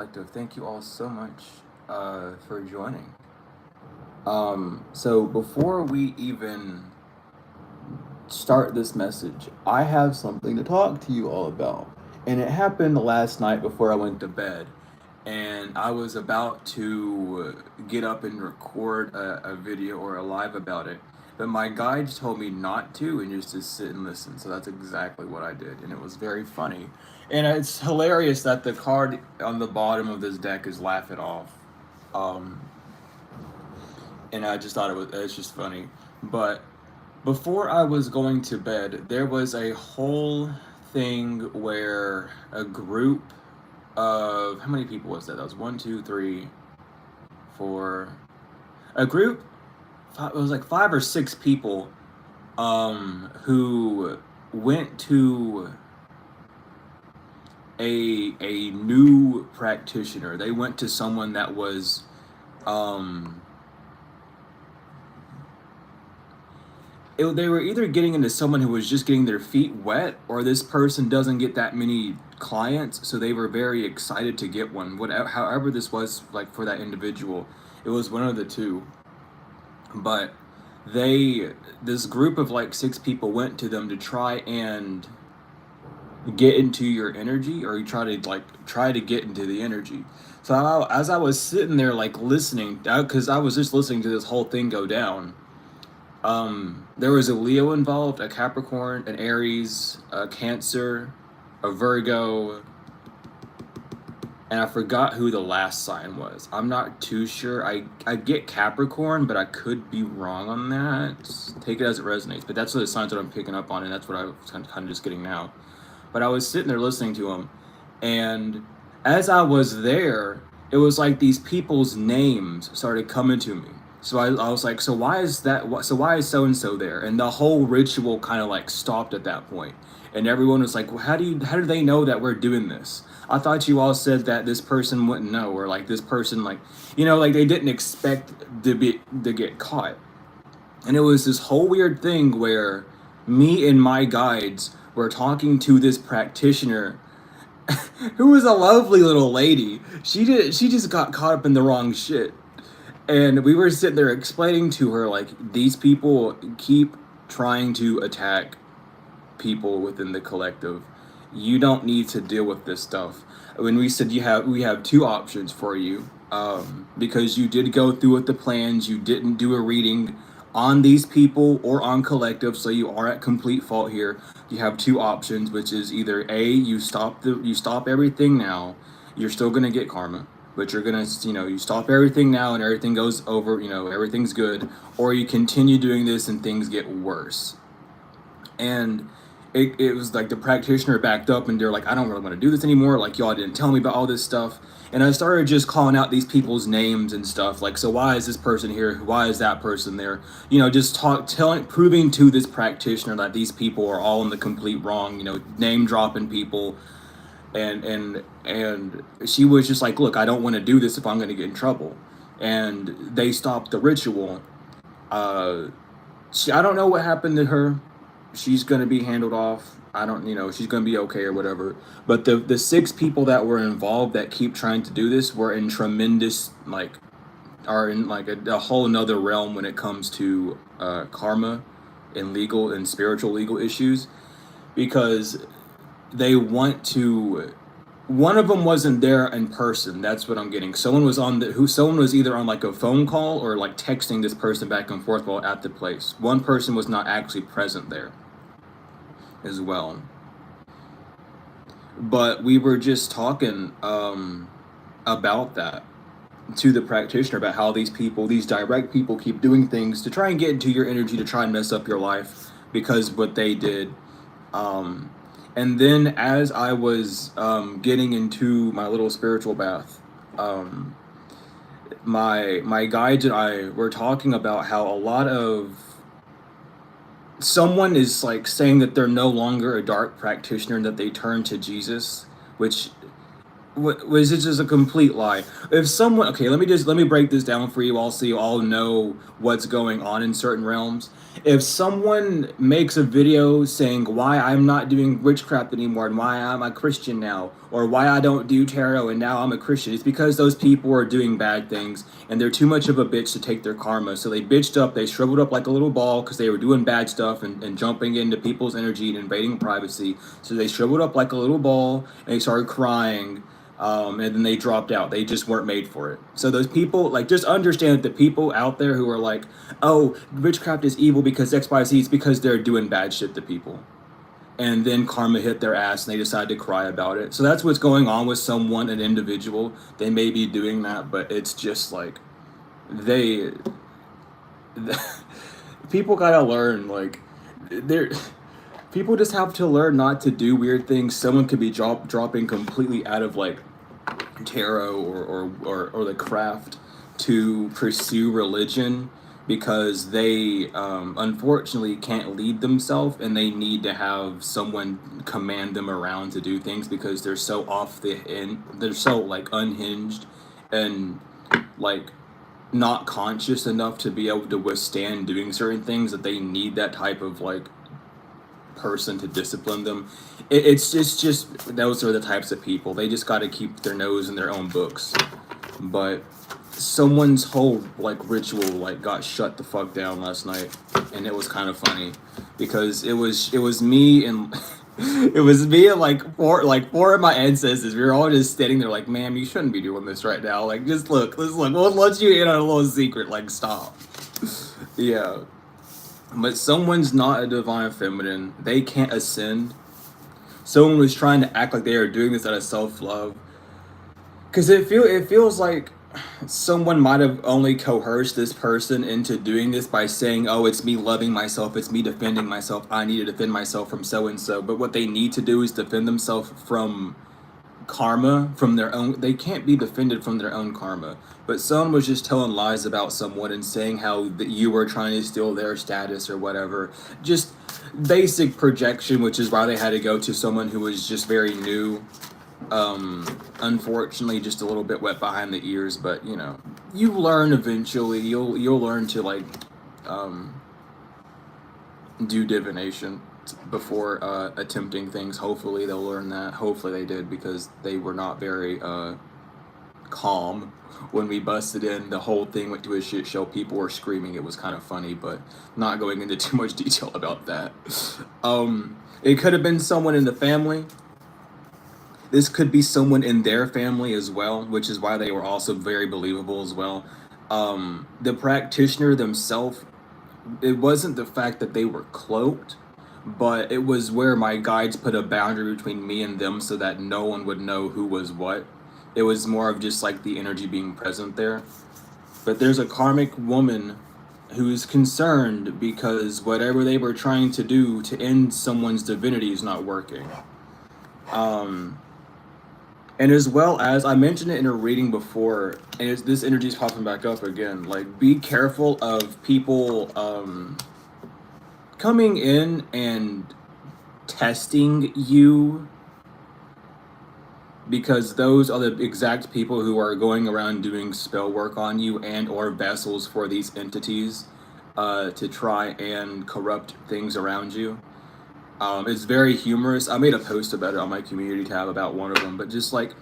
Collective, thank you all so much for joining. So before we even start this message, I have something to talk to you all about. And it happened last night before I went to bed. And I was about to get up and record a video or a live about it. But my guides told me not to and just to sit and listen. So that's exactly what I did. And it was very funny. And it's hilarious that the card on the bottom of this deck is Laugh It Off. Um, and I just thought it's just funny. But before I was going to bed, there was a whole thing where a group of how many people was that? That was one, two, three, four. A group. It was like 5 or 6 people, who went to a new practitioner. They went to someone that was, um, they were either getting into someone who was just getting their feet wet, or this person doesn't get that many clients, so they were very excited to get one. Whatever, however this was like for that individual, it was one of the two. But this group of like 6 people went to them to try and get into your energy, or you try to get into the energy. So as I was sitting there like listening, because I was just listening to this whole thing go down. There was a Leo involved, a Capricorn, an Aries, a Cancer, a Virgo, and I forgot who the last sign was. I'm not too sure. I get Capricorn, but I could be wrong on that. Take it as it resonates. But that's the signs that I'm picking up on, and that's what I was kind of just getting now. But I was sitting there listening to him, and as I was there, it was like these people's names started coming to me. So I was like, so why is that? So why is so and so there? And the whole ritual kind of like stopped at that point, and everyone was like, well, how do they know that we're doing this? I thought you all said that this person wouldn't know, or like this person, like, like they didn't expect to get caught. And it was this whole weird thing where me and my guides were talking to this practitioner who was a lovely little lady. She just got caught up in the wrong shit. And we were sitting there explaining to her, like, these people keep trying to attack people within the collective. You don't need to deal with this stuff. When we said we have 2 options for you, because you did go through with the plans, you didn't do a reading on these people or on collective, so you are at complete fault here. You have 2 options, which is either A, you stop everything now, you're still gonna get karma, but you're gonna, you stop everything now and everything goes over, everything's good, or you continue doing this and things get worse. And it was like the practitioner backed up and they're like, I don't really want to do this anymore. Like, y'all didn't tell me about all this stuff. And I started just calling out these people's names and stuff. Like, so why is this person here? Why is that person there? Just proving to this practitioner that these people are all in the complete wrong, name dropping people. And she was just like, look, I don't want to do this if I'm going to get in trouble. And they stopped the ritual. I don't know what happened to her. She's gonna be handled off. I don't, she's gonna be okay or whatever. But the 6 people that were involved that keep trying to do this were in tremendous, like, are in like a whole nother realm when it comes to karma and legal and spiritual legal issues, because they want to. One of them wasn't there in person. That's what I'm getting. Someone was either on like a phone call or like texting this person back and forth while at the place. One person was not actually present there as well. But we were just talking about that to the practitioner, about how these direct people keep doing things to try and get into your energy, to try and mess up your life because what they did. And then as I was getting into my little spiritual bath, my guides and I were talking about how a lot of someone is like saying that they're no longer a dark practitioner and that they turn to Jesus, which Was it just a complete lie? If someone, okay, let me break this down for you all so you all know what's going on in certain realms. If someone makes a video saying why I'm not doing witchcraft anymore and why I'm a Christian now, or why I don't do tarot and now I'm a Christian, it's because those people are doing bad things and they're too much of a bitch to take their karma. So they bitched up, they shriveled up like a little ball because they were doing bad stuff and jumping into people's energy and invading privacy. So they shriveled up like a little ball and they started crying, and then they dropped out. They just weren't made for it. So those people, like, just understand that the people out there who are like, "Oh, witchcraft is evil because X, Y, Z," it's because they're doing bad shit to people, and then karma hit their ass, and they decide to cry about it. So that's what's going on with someone, an individual. They may be doing that, but it's just like they, people gotta learn. Like, they're people just have to learn not to do weird things. Someone could be dropping completely out of like tarot or the craft to pursue religion because they unfortunately can't lead themselves and they need to have someone command them around to do things because they're so off the end, they're so like unhinged and like not conscious enough to be able to withstand doing certain things that they need that type of like person to discipline them. It's just those are the types of people. They just got to keep their nose in their own books. But someone's whole like ritual like got shut the fuck down last night, and it was kind of funny because it was me and it was me and four of my ancestors. We were all just standing there like, "Ma'am, you shouldn't be doing this right now. Like, just look, let's look. We'll let you in on a little secret. Like, stop." Yeah. But someone's not a divine feminine. They can't ascend. Someone was trying to act like they are doing this out of self-love. Because it feels like someone might have only coerced this person into doing this by saying, "Oh, it's me loving myself, it's me defending myself, I need to defend myself from so-and-so." But what they need to do is defend themselves from karma, from their own. They can't be defended from their own karma. But someone was just telling lies about someone and saying how that you were trying to steal their status or whatever. Just basic projection, which is why they had to go to someone who was just very new. Unfortunately, just a little bit wet behind the ears, but you know, you learn eventually. You'll learn to like do divination before attempting things. Hopefully they'll learn that. Hopefully they did, because they were not very calm when we busted in. The whole thing went to a shit show. People were screaming. It was kind of funny, but not going into too much detail about that. It could have been someone in the family. This could be someone in their family as well, which is why they were also very believable as well. The practitioner themselves, it wasn't the fact that they were cloaked, but it was where my guides put a boundary between me and them so that no one would know who was what. It was more of just like the energy being present there. But there's a karmic woman who's concerned because whatever they were trying to do to end someone's divinity is not working. And as well as, I mentioned it in a reading before, and this energy is popping back up again. Like, be careful of people coming in and testing you, because those are the exact people who are going around doing spell work on you and or vessels for these entities to try and corrupt things around you. It's very humorous. I made a post about it on my community tab about one of them, but just like,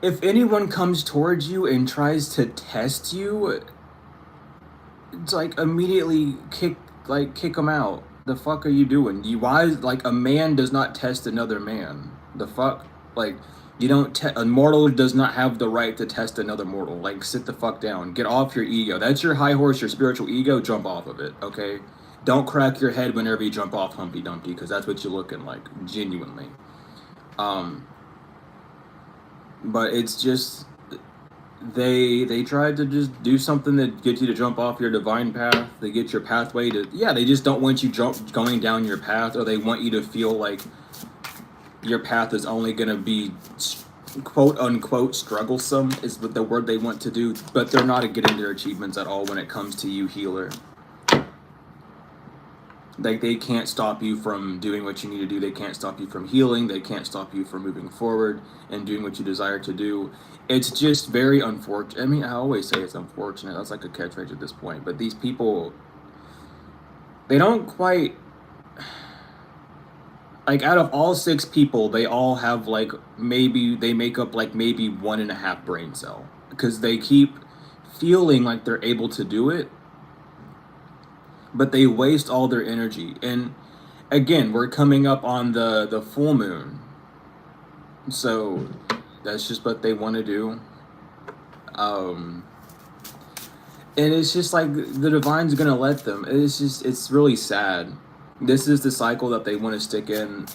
if anyone comes towards you and tries to test you, it's like immediately kick them out. The fuck are you doing? Like, a man does not test another man. The fuck? Like, you don't a mortal does not have the right to test another mortal. Like, sit the fuck down. Get off your ego. That's your high horse, your spiritual ego. Jump off of it, okay? Don't crack your head whenever you jump off Humpty Dumpty, because that's what you're looking like, genuinely. But it's just, they tried to just do something that gets you to jump off your divine path. They get your pathway to, yeah, they just don't want you going down your path, or they want you to feel like your path is only going to be quote unquote strugglesome, is the word they want to do, but they're not getting their achievements at all when it comes to you, healer. Like, they can't stop you from doing what you need to do. They can't stop you from healing. They can't stop you from moving forward and doing what you desire to do. It's just very unfortunate. I mean, I always say it's unfortunate. That's like a catchphrase at this point. But these people, they don't quite, like, out of all 6 people, they all have like, maybe they make up like maybe 1.5 brain cell, because they keep feeling like they're able to do it, but they waste all their energy. And again, we're coming up on the full moon, so that's just what they want to do. And it's just like the divine's gonna let them. It's really sad. This is the cycle that they want to stick in.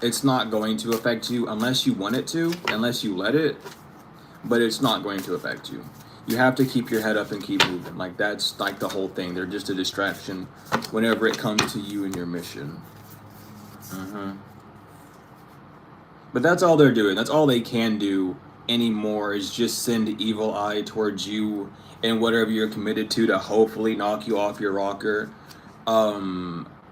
It's not going to affect you unless you want it to, unless you let it, but it's not going to affect you. You have to keep your head up and keep moving. Like, that's like the whole thing. They're just a distraction whenever it comes to you and your mission. But that's all they're doing. That's all they can do anymore, is just send evil eye towards you and whatever you're committed to hopefully knock you off your rocker.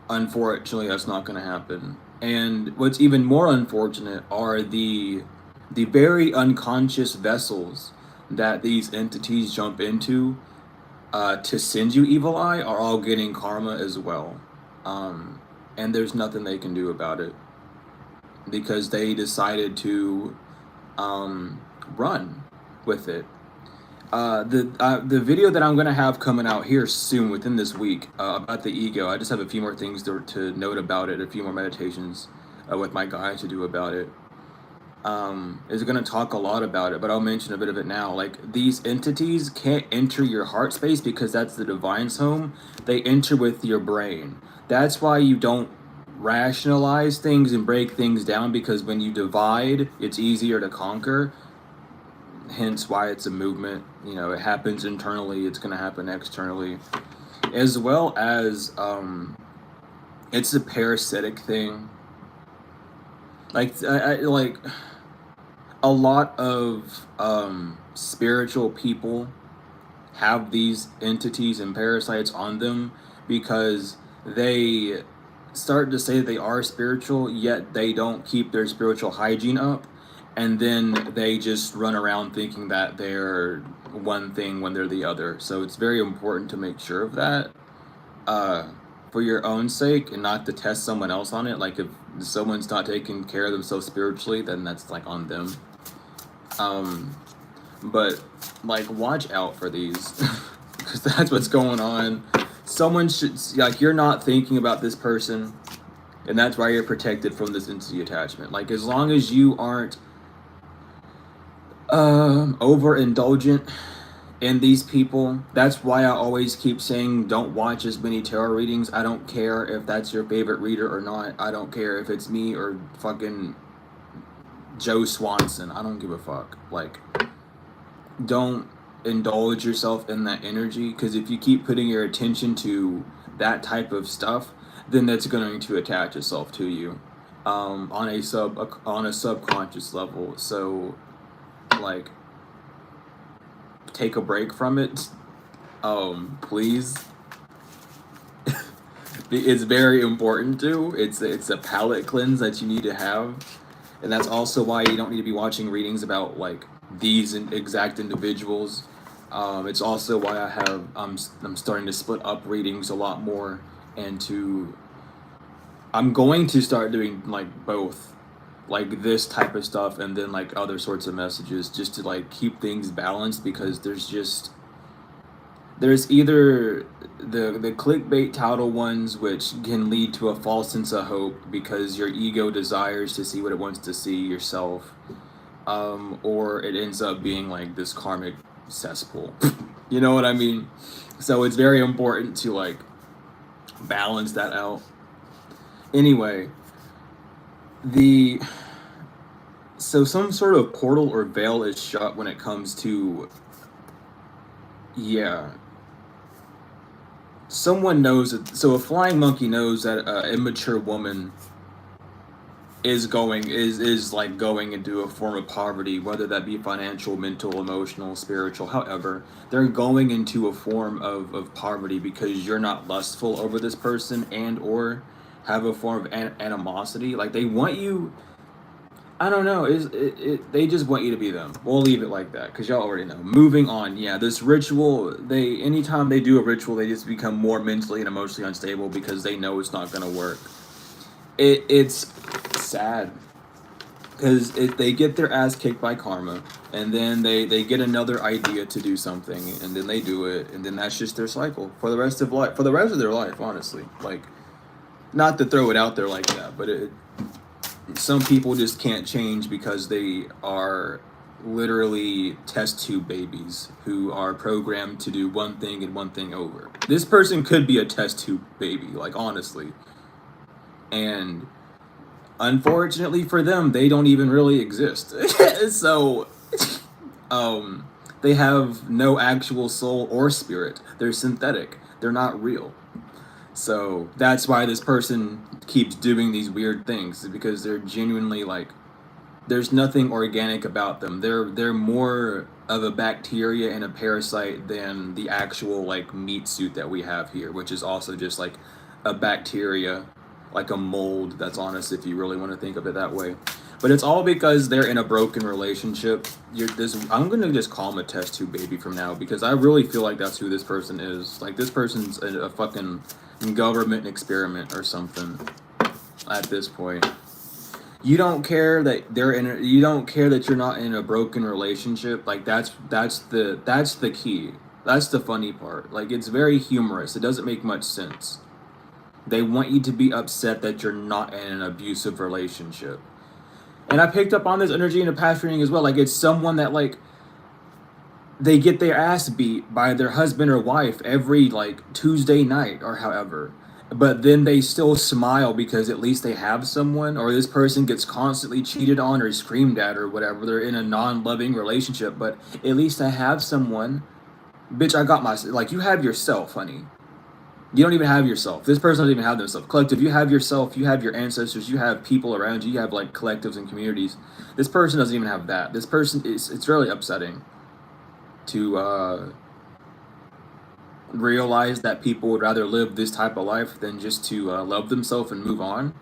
Unfortunately, that's not going to happen. And what's even more unfortunate are the very unconscious vessels that these entities jump into to send you evil eye are all getting karma as well. And there's nothing they can do about it, because they decided to run with it. The video that I'm going to have coming out here soon, within this week, about the ego, I just have a few more things to note about it, a few more meditations with my guide to do about it. Is going to talk a lot about it, but I'll mention a bit of it now. Like, these entities can't enter your heart space because that's the divine's home. They enter with your brain. That's why you don't rationalize things and break things down, because when you divide, it's easier to conquer. Hence why it's a movement. You know, it happens internally, it's going to happen externally. As well as, it's a parasitic thing. Like, like, a lot of spiritual people have these entities and parasites on them because they start to say they are spiritual, yet they don't keep their spiritual hygiene up, and then they just run around thinking that they're one thing when they're the other. So it's very important to make sure of that, for your own sake, and not to test someone else on it. Like, if someone's not taking care of themselves spiritually, then that's like on them. But like, watch out for these because that's what's going on. Someone should, like, you're not thinking about this person, and that's why you're protected from this entity attachment. Like, as long as you aren't overindulgent in these people, that's why I always keep saying don't watch as many tarot readings. I don't care if that's your favorite reader or not. I don't care if it's me or fucking Joe Swanson. I don't give a fuck. Like, don't indulge yourself in that energy, because if you keep putting your attention to that type of stuff, then that's going to attach itself to you on a subconscious level. So, like, take a break from it, please. It's very important to. It's a palate cleanse that you need to have, and that's also why you don't need to be watching readings about like these exact individuals. It's also why I'm starting to split up readings a lot more, and I'm going to start doing like both, like this type of stuff and then like other sorts of messages, just to like keep things balanced, because there's either the clickbait title ones, which can lead to a false sense of hope because your ego desires to see what it wants to see yourself, or it ends up being like this karmic cesspool. You know what I mean? So it's very important to like balance that out. Anyway, so some sort of portal or veil is shut when it comes to, yeah, someone knows it. So a flying monkey knows that an immature woman is like going into a form of poverty, whether that be financial, mental, emotional, spiritual, however, they're going into a form of poverty because you're not lustful over this person and or have a form of animosity. Like they want you, I don't know. They just want you to be them. We'll leave it like that because y'all already know. Moving on. Yeah, this ritual. Anytime they do a ritual, they just become more mentally and emotionally unstable because they know it's not gonna work. It's sad because they get their ass kicked by karma, and then they get another idea to do something, and then they do it, and then that's just their cycle for the rest of life. For the rest of their life, honestly. Like, not to throw it out there like that, but some people just can't change because they are literally test tube babies who are programmed to do one thing and one thing over. This person could be a test tube baby, like honestly. And unfortunately for them, they don't even really exist. So they have no actual soul or spirit. They're synthetic. They're not real. So that's why this person keeps doing these weird things, because they're genuinely like, there's nothing organic about them. They're more of a bacteria and a parasite than the actual like meat suit that we have here, which is also just like a bacteria, like a mold that's on us, if you really want to think of it that way. But it's all because they're in a broken relationship. I'm gonna just call him a test tube baby from now, because I really feel like that's who this person is. Like this person's a fucking government experiment or something at this point. You don't care that you don't care that you're not in a broken relationship. Like that's the key. That's the funny part. Like it's very humorous. It doesn't make much sense. They want you to be upset that you're not in an abusive relationship. And I picked up on this energy in a past reading as well. Like it's someone that like they get their ass beat by their husband or wife every like Tuesday night or however. But then they still smile because at least they have someone, or this person gets constantly cheated on or screamed at or whatever. They're in a non-loving relationship, but at least I have someone. Bitch, I got my, like you have yourself, honey. You don't even have yourself. This person doesn't even have themselves. Collective, you have yourself, you have your ancestors, you have people around you, you have like collectives and communities. This person doesn't even have that. This person it's really upsetting to realize that people would rather live this type of life than just to love themselves and move on.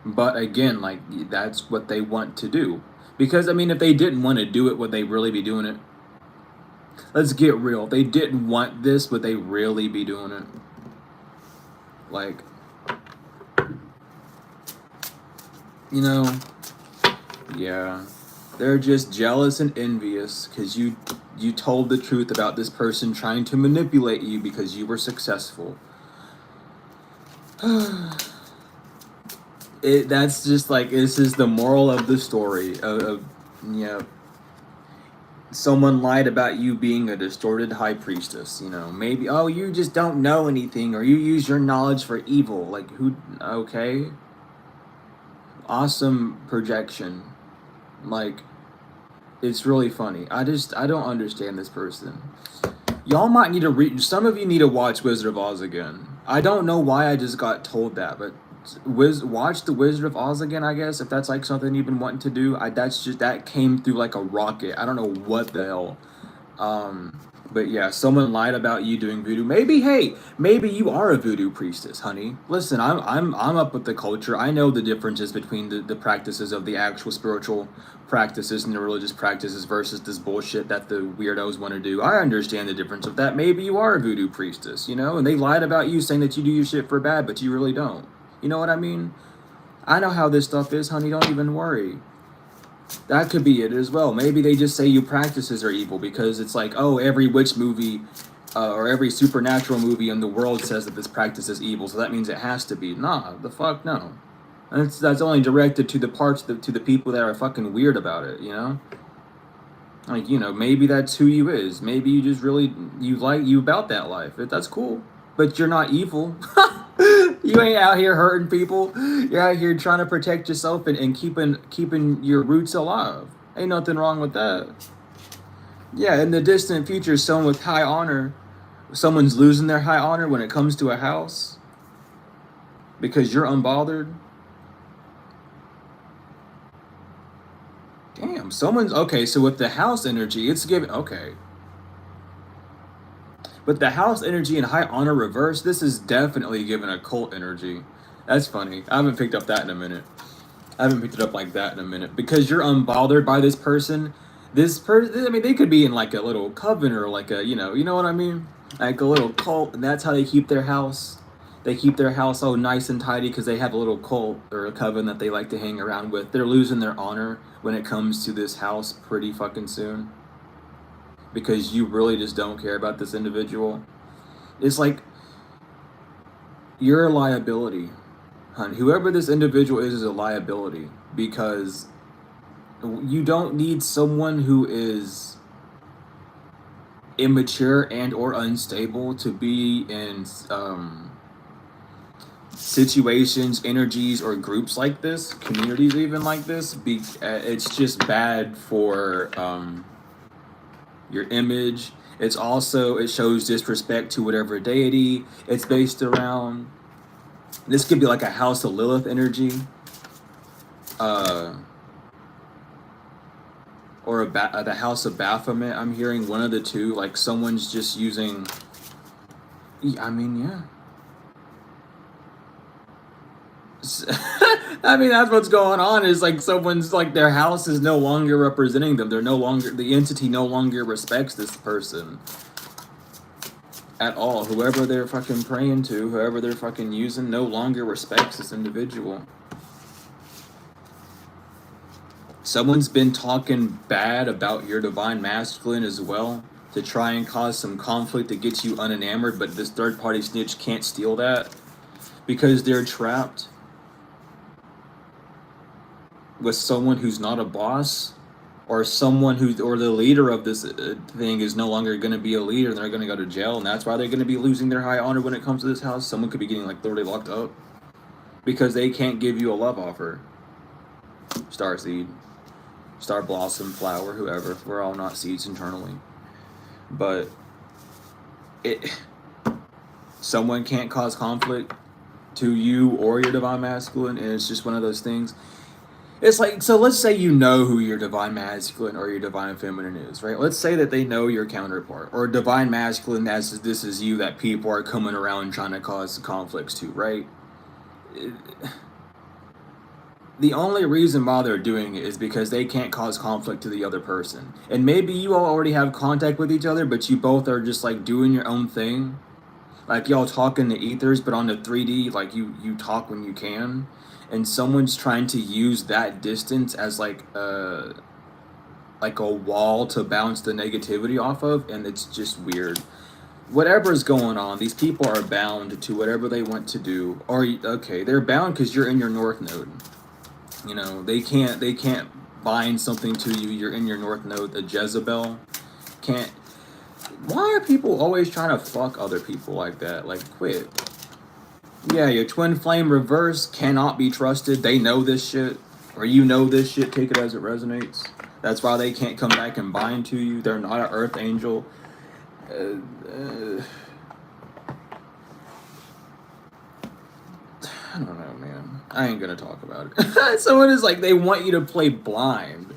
But again, like that's what they want to do. Because I mean, if they didn't want to do it, would they really be doing it? Let's get real. If they didn't want this, would they really be doing it? Like, you know, yeah. They're just jealous and envious because you told the truth about this person trying to manipulate you because you were successful. That's just like, this is the moral of the story of yeah. Someone lied about you being a distorted high priestess, you know. Maybe, oh, you just don't know anything, or you use your knowledge for evil. Like, who, okay. Awesome projection. Like, it's really funny. I don't understand this person. Y'all might need to read, some of you need to watch Wizard of Oz again. I don't know why I just got told that, but watch the Wizard of Oz again, I guess, if that's like something you've been wanting to do. That came through like a rocket. I don't know what the hell. But yeah, someone lied about you doing voodoo. Maybe you are a voodoo priestess, honey. Listen, I'm up with the culture. I know the differences between the practices of the actual spiritual practices and the religious practices versus this bullshit that the weirdos want to do. I understand the difference of that. Maybe you are a voodoo priestess, you know, and they lied about you saying that you do your shit for bad, but you really don't. You know what I mean? I know how this stuff is, honey. Don't even worry. That could be it as well. Maybe they just say your practices are evil because it's like, oh, every witch movie or every supernatural movie in the world says that this practice is evil, so that means it has to be. Nah, the fuck no. And that's only directed to the to the people that are fucking weird about it, you know? Like, you know, maybe that's who you is. Maybe you just really, you about that life. That's cool. But you're not evil. You ain't out here hurting people. You're out here trying to protect yourself and keeping your roots alive. Ain't nothing wrong with that. Yeah, in the distant future, someone with high honor, someone's losing their high honor when it comes to a house because you're unbothered. Damn, someone's okay. So with the house energy, it's giving okay. But the house energy and high honor reverse, this is definitely giving a cult energy. That's funny. I haven't picked up that in a minute. I haven't picked it up like that in a minute because you're unbothered by this person. This person, I mean, they could be in like a little coven or like a, you know what I mean, like a little cult, and that's how they keep their house. They keep their house all nice and tidy because they have a little cult or a coven that they like to hang around with. They're losing their honor when it comes to this house pretty fucking soon because you really just don't care about this individual. It's like you're a liability, hun. Whoever this individual is a liability because you don't need someone who is immature and or unstable to be in situations, energies, or groups like this, communities even like this. It's just bad for your image. It's also, it shows disrespect to whatever deity it's based around. This could be like a House of Lilith energy. Or the House of Baphomet. I'm hearing one of the two. Like someone's just using. I mean, yeah. I mean, that's what's going on. Is like someone's like their house is no longer representing them. They're no longer, the entity no longer respects this person at all. Whoever they're fucking praying to, whoever they're fucking using, no longer respects this individual. Someone's been talking bad about your divine masculine as well to try and cause some conflict to get you unenamored, but this third party snitch can't steal that because they're trapped with someone who's not a boss, or someone who, or the leader of this thing is no longer going to be a leader and they're going to go to jail, and that's why they're going to be losing their high honor when it comes to this house. Someone could be getting like literally locked up because they can't give you a love offer. Starseed, Star Blossom, Flower, whoever. We're all not seeds internally. But someone can't cause conflict to you or your divine masculine, and it's just one of those things. It's like, so let's say you know who your divine masculine or your divine feminine is, right? Let's say that they know your counterpart, or divine masculine as this is you that people are coming around trying to cause conflicts to, right? The only reason why they're doing it is because they can't cause conflict to the other person. And maybe you all already have contact with each other, but you both are just like doing your own thing. Like y'all talk in the ethers, but on the 3D, like you talk when you can. And someone's trying to use that distance as like a wall to bounce the negativity off of, and it's just weird. Whatever's going on, these people are bound to whatever they want to do. Or okay, they're bound because you're in your north node. You know, they can't bind something to you. You're in your north node. The Jezebel can't. Why are people always trying to fuck other people like that? Like, quit. Yeah, your twin flame reverse cannot be trusted. They know this shit, or you know this shit. Take it as it resonates. That's why they can't come back and bind to you. They're not an earth angel. I don't know, man. I ain't gonna talk about it. Someone is like, they want you to play blind.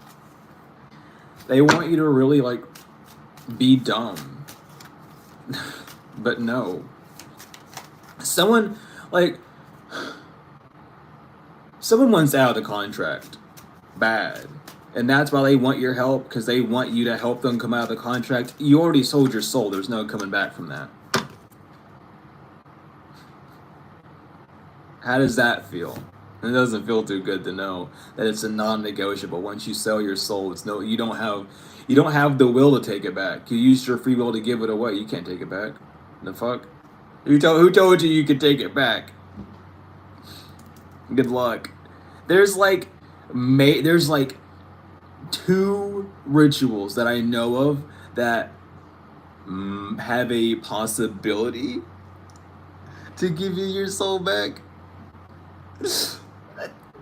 They want you to really, like, be dumb. But no. Someone wants out of the contract. Bad. And that's why they want your help, because they want you to help them come out of the contract. You already sold your soul. There's no coming back from that. How does that feel? It doesn't feel too good to know that it's a non-negotiable. Once you sell your soul, it's no, you don't have the will to take it back. You used your free will to give it away. You can't take it back. The fuck? Who told you could take it back? Good luck. There's like 2 rituals that I know of that have a possibility to give you your soul back.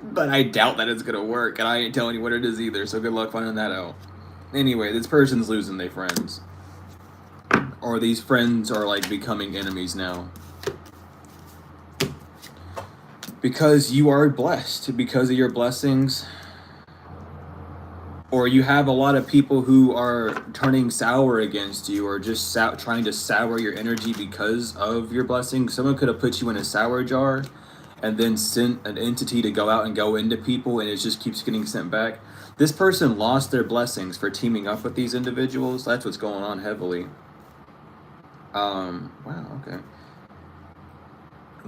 But I doubt that it's gonna work, and I ain't telling you what it is either, so good luck finding that out. Anyway, this person's losing their friends. Or these friends are like becoming enemies now. Because you are blessed, because of your blessings. or you have a lot of people who are turning sour against you, or just trying to sour your energy because of your blessing. Someone could have put you in a sour jar and then sent an entity to go out and go into people, and it just keeps getting sent back. This person lost their blessings for teaming up with these individuals. That's what's going on heavily. Wow, okay.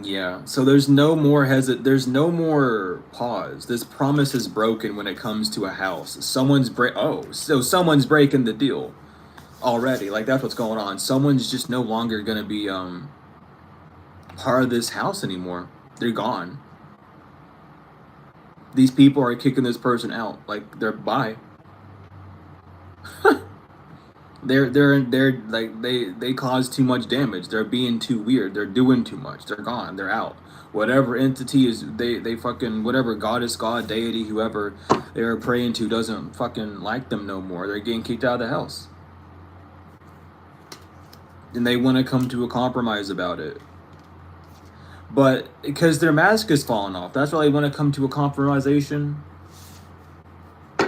Yeah, so there's no more there's no more pause. This promise is broken when it comes to a house. So someone's breaking the deal already. Like, that's what's going on. Someone's just no longer gonna be part of this house anymore. They're gone. These people are kicking this person out. Like, they're bye. They're like, they cause too much damage. They're being too weird. They're doing too much. They're gone. They're out. Whatever entity is, they fucking, whatever goddess, god, deity, whoever they were praying to doesn't fucking like them no more. They're getting kicked out of the house, and they want to come to a compromise about it. But because their mask is falling off, that's why they want to come to a compromisation.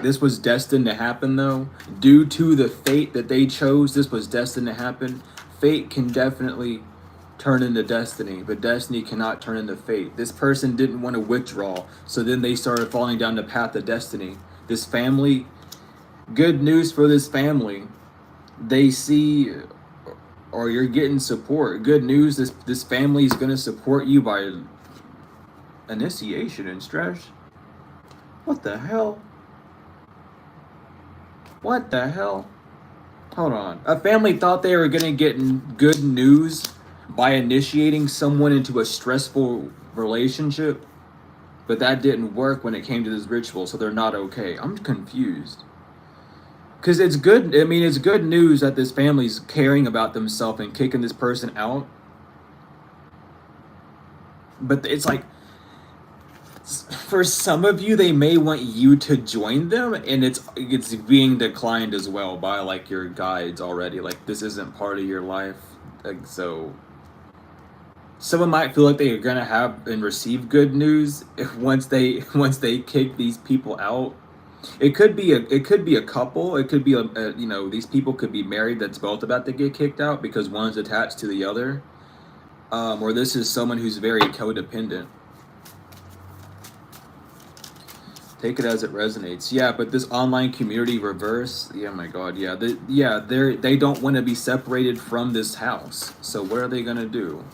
This was destined to happen, though. Due to the fate that they chose, this was destined to happen. Fate can definitely turn into destiny, but destiny cannot turn into fate. This person didn't want to withdraw, so then they started falling down the path of destiny. This family, good news for this family. They see, or you're getting support. Good news, this family is going to support you by initiation and stretch. What the hell? What the hell? Hold on. A family thought they were gonna get good news by initiating someone into a stressful relationship, but that didn't work when it came to this ritual, so they're not okay. I'm confused. Because it's good, I mean, it's good news that this family's caring about themselves and kicking this person out. But it's like, for some of you, they may want you to join them, and it's being declined as well by like your guides already. Like, this isn't part of your life. Like, so someone might feel like they're gonna have and receive good news if once they kick these people out. It could be a couple. It could be you know, these people could be married that's both about to get kicked out because one's attached to the other, or this is someone who's very codependent. Take it as it resonates. Yeah, but this online community reverse. Yeah, my God. Yeah, they don't want to be separated from this house. So what are they gonna do?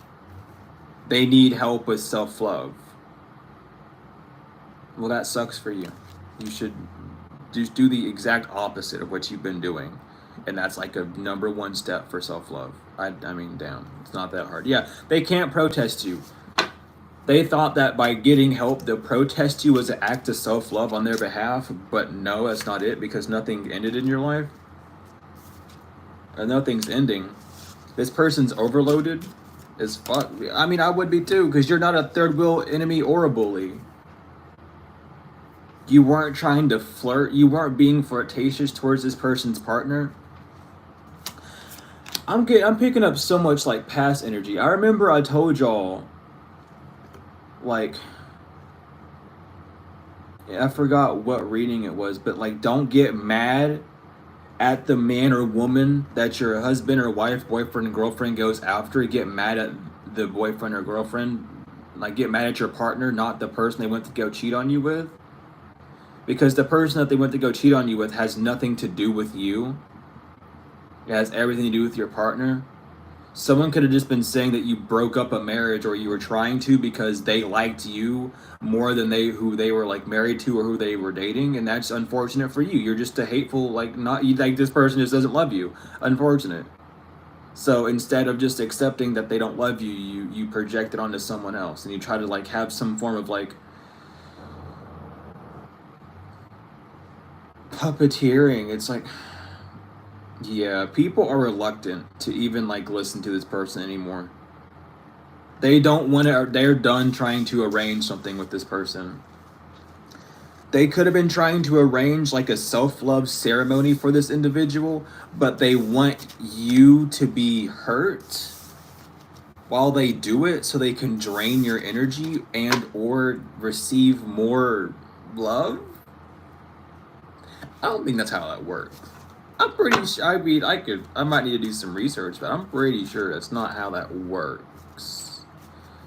They need help with self-love. Well, that sucks for you. You should just do the exact opposite of what you've been doing, and that's like a number one step for self-love. I mean, damn, it's not that hard. Yeah, they can't protest you. They thought that by getting help, they'll protest you as an act of self-love on their behalf, but no, that's not it, because nothing ended in your life. And nothing's ending. This person's overloaded as fuck. I mean, I would be too, because you're not a third wheel enemy or a bully. You weren't trying to flirt. You weren't being flirtatious towards this person's partner. I'm picking up so much like past energy. I remember I told y'all, like, I forgot what reading it was, but like, don't get mad at the man or woman that your husband or wife, boyfriend, and girlfriend goes after. Get mad at the boyfriend or girlfriend. Like, get mad at your partner, not the person they went to go cheat on you with. Because the person that they went to go cheat on you with has nothing to do with you. It has everything to do with your partner. Someone could have just been saying that you broke up a marriage, or you were trying to, because they liked you more than who they were like married to or who they were dating, and that's unfortunate for you. You're just a hateful, like, not like, this person just doesn't love you. Unfortunate. So instead of just accepting that they don't love you, you project it onto someone else, and you try to like have some form of like puppeteering. It's like, yeah, people are reluctant to even like listen to this person anymore. They don't want to, they're done trying to arrange something with this person. They could have been trying to arrange like a self-love ceremony for this individual, but they want you to be hurt while they do it, so they can drain your energy and or receive more love. I don't think that's how that works. I'm pretty sure. I mean, I might need to do some research, but I'm pretty sure that's not how that works.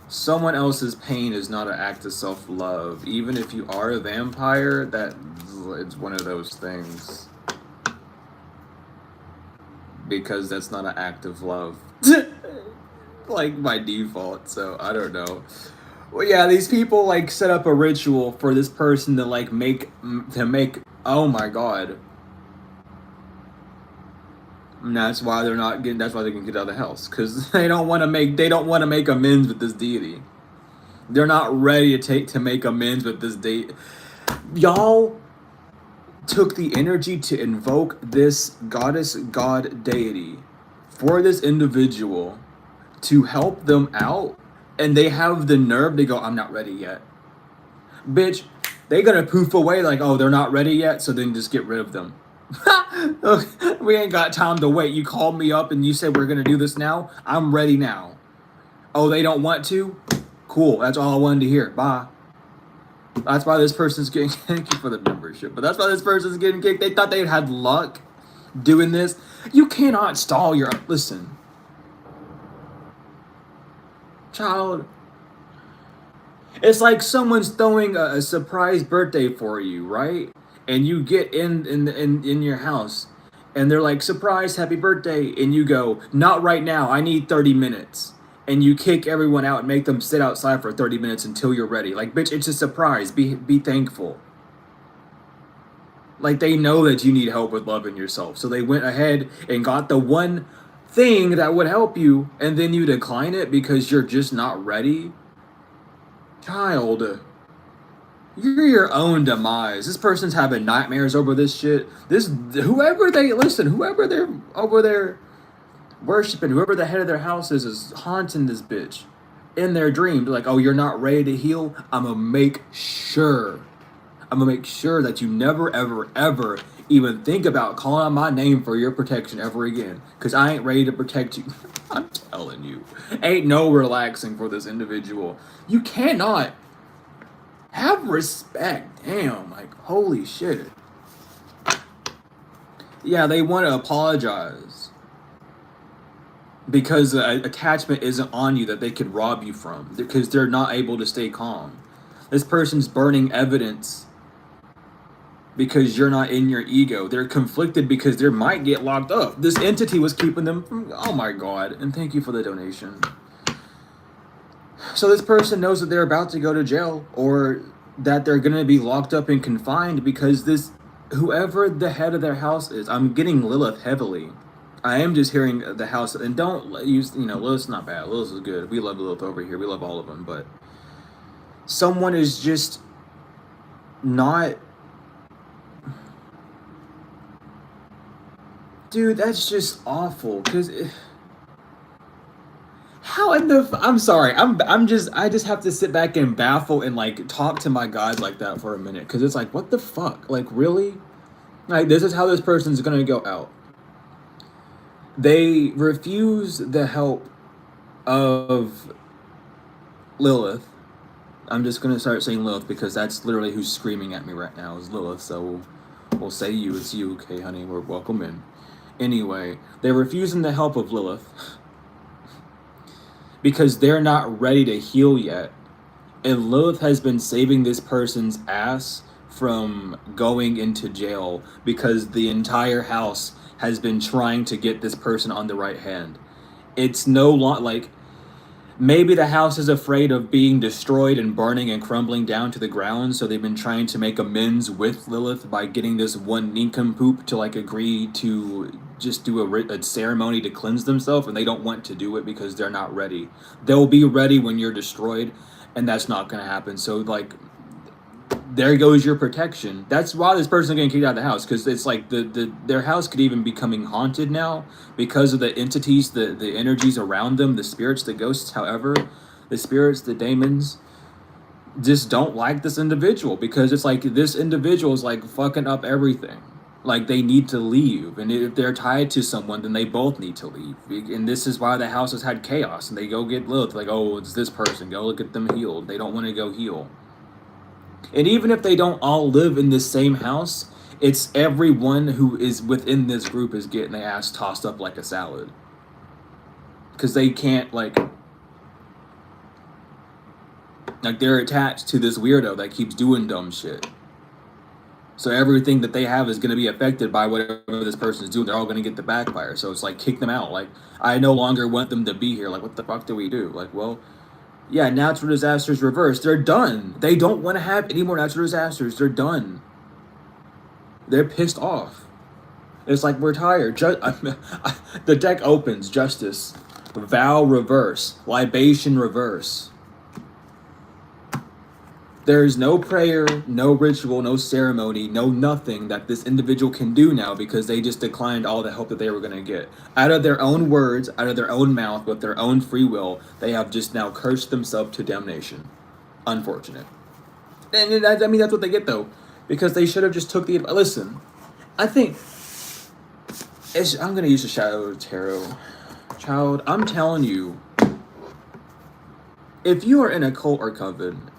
Someone else's pain is not an act of self-love. Even if you are a vampire, that it's one of those things. Because that's not an act of love. Like, by default, so I don't know. Well, yeah, these people, like, set up a ritual for this person to, like, make, oh my god. And that's why they're not getting, that's why they can get out of the house. Because they don't want to make amends with this deity. They're not ready to make amends with this deity. Y'all took the energy to invoke this goddess, god, deity for this individual to help them out, and they have the nerve to go, I'm not ready yet. Bitch, they gonna poof away like, oh, they're not ready yet, so then just get rid of them. We ain't got time to wait. You called me up and you said we're gonna do this now. I'm ready now. Oh, they don't want to? Cool, that's all I wanted to hear. Bye. That's why this person's getting, thank you for the membership, but that's why this person's getting kicked. They thought they had luck doing this. You cannot stall your, listen. Child, it's like someone's throwing a surprise birthday for you, right? And you get in your house, and they're like, surprise, happy birthday, and you go, not right now, I need 30 minutes. And you kick everyone out and make them sit outside for 30 minutes until you're ready. Like, bitch, it's a surprise. Be thankful. Like, they know that you need help with loving yourself, so they went ahead and got the one thing that would help you, and then you decline it because you're just not ready. Child, you're your own demise. This person's having nightmares over this shit. Whoever they're over there worshiping, whoever the head of their house is haunting this bitch in their dream. They're like, oh, you're not ready to heal? I'm gonna make sure that you never, ever, ever even think about calling out my name for your protection ever again. Because I ain't ready to protect you. I'm telling you. Ain't no relaxing for this individual. You cannot have respect. Damn, like, holy shit. Yeah, they want to apologize. Because attachment isn't on you that they could rob you from. Because they're not able to stay calm. This person's burning evidence because you're not in your ego. They're conflicted because they might get locked up. This entity was keeping them from, oh my god, and thank you for the donation. So this person knows that they're about to go to jail, or that they're gonna be locked up and confined because this, whoever the head of their house is, I'm getting Lilith heavily. I am just hearing the house, and don't use, Lilith's not bad. Lilith is good. We love Lilith over here. We love all of them, but someone is just not. Dude, that's just awful. Cause how in the I'm sorry. I just have to sit back and baffle and like talk to my guys like that for a minute. Cause it's like, what the fuck? Like, really? Like, this is how this person's gonna go out. They refuse the help of Lilith. I'm just gonna start saying Lilith because that's literally who's screaming at me right now is Lilith. So we'll say you. It's you, okay, honey. We're welcome in. Anyway, they're refusing the help of Lilith because they're not ready to heal yet. And Lilith has been saving this person's ass from going into jail because the entire house has been trying to get this person on the right hand. It's no longer like, maybe the house is afraid of being destroyed and burning and crumbling down to the ground, so they've been trying to make amends with Lilith by getting this one nincompoop to like agree to just do a ceremony to cleanse themselves, and they don't want to do it because they're not ready. They'll be ready when you're destroyed, and that's not going to happen. So like, there goes your protection. That's why this person is getting kicked out of the house, because it's like their house could even be becoming haunted now because of the entities, the energies around them, the spirits, the ghosts. However, the spirits, the demons, just don't like this individual because it's like this individual is like fucking up everything. Like, they need to leave, and if they're tied to someone, then they both need to leave. And this is why the house has had chaos, and they go get Lilith, like, oh, it's this person, go look at them healed. They don't want to go heal. And even if they don't all live in the same house, It's everyone who is within this group is getting their ass tossed up like a salad. Because they can't, like, they're attached to this weirdo that keeps doing dumb shit. So everything that they have is going to be affected by whatever this person is doing. They're all going to get the backfire. So it's like, kick them out. Like, I no longer want them to be here. Like, what the fuck do we do? Like, well, yeah, natural disasters reversed. They're done. They don't want to have any more natural disasters. They're done. They're pissed off. It's like, we're tired. The deck opens. Justice. Vow reverse. Libation reverse. There is no prayer, no ritual, no ceremony, no nothing that this individual can do now because they just declined all the help that they were going to get. Out of their own words, out of their own mouth, with their own free will, they have just now cursed themselves to damnation. Unfortunate. And I mean, that's what they get, though. Because they should have just took the... Listen, I think... I'm going to use the Shadow Tarot. Child, I'm telling you, if you are in a cult or coven...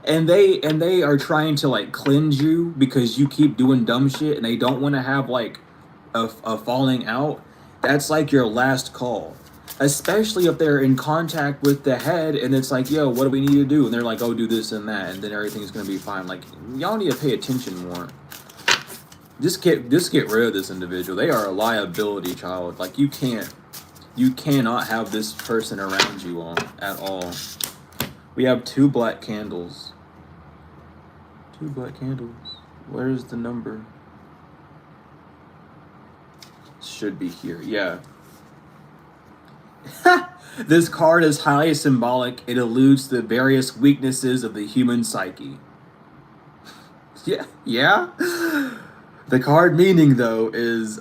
And they are trying to, like, cleanse you because you keep doing dumb shit and they don't want to have, like, a falling out. That's, like, your last call. Especially if they're in contact with the head and it's like, yo, what do we need to do? And they're like, oh, do this and that, and then everything's going to be fine. Like, y'all need to pay attention more. Just get rid of this individual. They are a liability, child. Like, you cannot have this person around you at all. We have 2 black candles. 2 black candles. Where's the number? Should be here. Yeah. This card is highly symbolic. It alludes to the various weaknesses of the human psyche. Yeah. The card meaning, though, is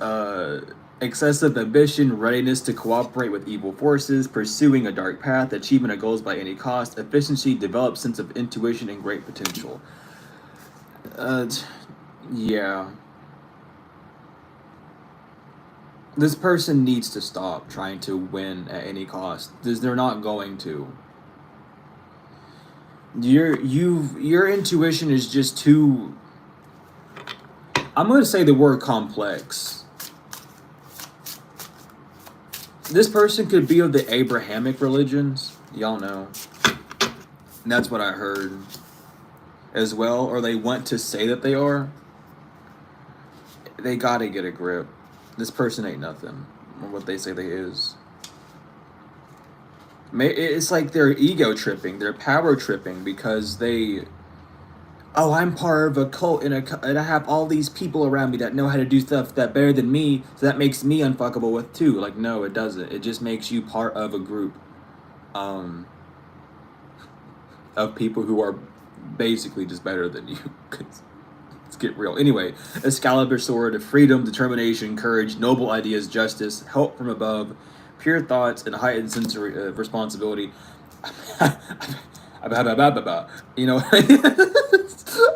excessive ambition, readiness to cooperate with evil forces, pursuing a dark path, achievement of goals by any cost, efficiency, developed sense of intuition, and great potential. Yeah. This person needs to stop trying to win at any cost. They're not going to. Your intuition is just too... I'm going to say the word complex. This person could be of the Abrahamic religions. Y'all know. And that's what I heard as well. Or they want to say that they are. They gotta get a grip. This person ain't nothing. Or what they say they is. It's like they're ego tripping. They're power tripping because they... Oh, I'm part of a cult and I have all these people around me that know how to do stuff that better than me, so that makes me unfuckable with too. Like, no, it doesn't. It just makes you part of a group of people who are basically just better than you. Let's get real. Anyway, Excalibur sword, freedom, determination, courage, noble ideas, justice, help from above, pure thoughts, and heightened sensory responsibility. You know,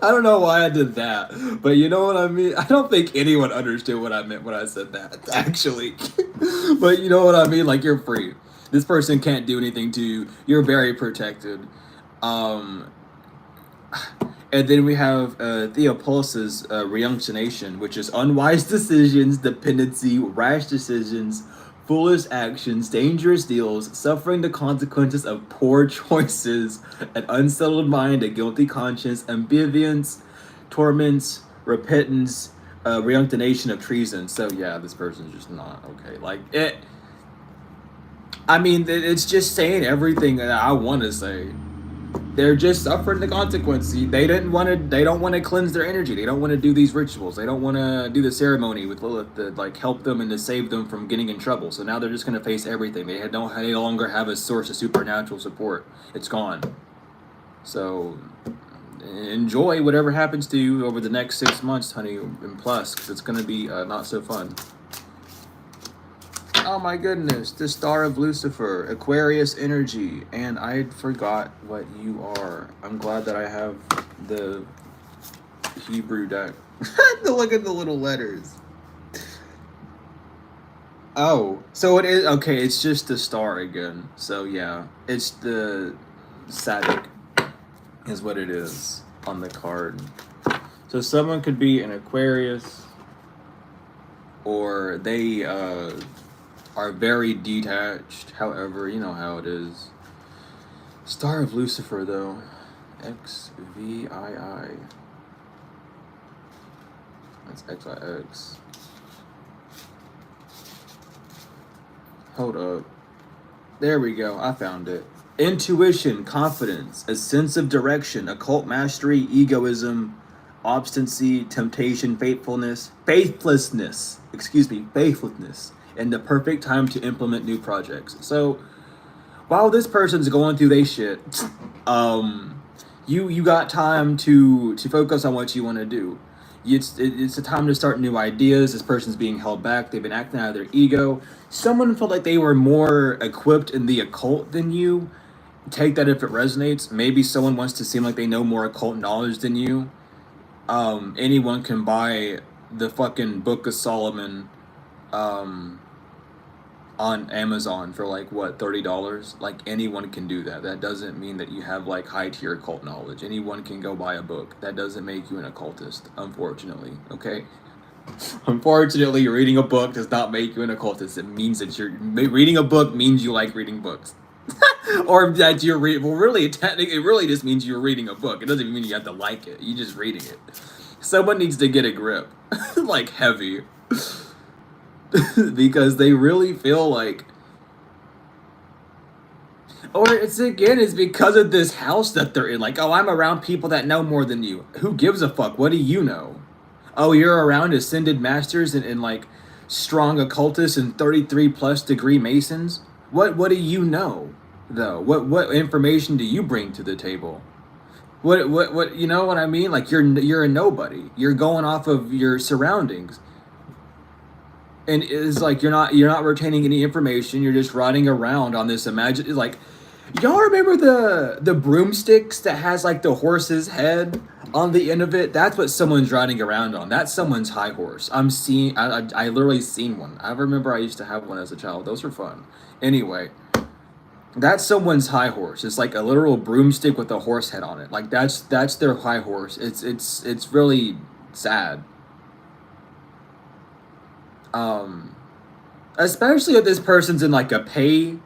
I don't know why I did that, but you know what I mean? I don't think anyone understood what I meant when I said that, actually. But you know what I mean? Like, you're free. This person can't do anything to you. You're very protected. And then we have Theopulse's reincarnation, which is unwise decisions, dependency, rash decisions, foolish actions, dangerous deals, suffering the consequences of poor choices, an unsettled mind, a guilty conscience, ambivalence, torments, repentance, reincarnation of treason. So yeah, this person's just not okay. Like, it... I mean, it's just saying everything that I want to say. They're just suffering the consequence. They don't want to cleanse their energy. They don't want to do these rituals. They don't want to do the ceremony with Lilith to, like, help them and to save them from getting in trouble. So now they're just going to face everything. They no longer have a source of supernatural support. It's gone. So enjoy whatever happens to you over the next 6 months, honey, and plus, because it's going to be not so fun. Oh my goodness, the Star of Lucifer, Aquarius energy, and I forgot what you are. I'm glad that I have the Hebrew deck. Look at the little letters. Oh, so it is, okay, it's just the star again. So yeah, it's the Sadik is what it is on the card. So someone could be an Aquarius, or they are very detached. However, you know how it is. Star of Lucifer, though. XVII. That's XIX. Hold up. There we go. I found it. Intuition, confidence, a sense of direction, occult mastery, egoism, obstinacy, temptation, faithlessness, and the perfect time to implement new projects. So, while this person's going through their shit, you got time to focus on what you want to do. It's a time to start new ideas. This person's being held back. They've been acting out of their ego. Someone felt like they were more equipped in the occult than you. Take that if it resonates. Maybe someone wants to seem like they know more occult knowledge than you. Anyone can buy the fucking Book of Solomon on Amazon for like what, $30? Like anyone can do that. That doesn't mean that you have like high tier occult knowledge. Anyone can go buy a book. That doesn't make you an occultist, unfortunately. Okay. Unfortunately, reading a book does not make you an occultist. It means that you're reading a book means you like reading books. Or that you're well, really, technically, it really just means you're reading a book. It doesn't even mean you have to like it. You're just reading it. Someone needs to get a grip, like heavy, because they really feel like, or it's because of this house that they're in. Like, oh, I'm around people that know more than you. Who gives a fuck? What do you know? Oh, you're around ascended masters and like strong occultists and 33+ degree masons. What do you know, though? What information do you bring to the table? What you know what I mean? Like you're a nobody. You're going off of your surroundings. And it's like you're not retaining any information. You're just riding around on this like, y'all remember the broomsticks that has like the horse's head on the end of it? That's what someone's riding around on. That's someone's high horse. I literally seen one. I remember I used to have one as a child. Those were fun. Anyway, that's someone's high horse. It's like a literal broomstick with a horse head on it. Like that's their high horse. It's really sad. Especially if this person's in like a pay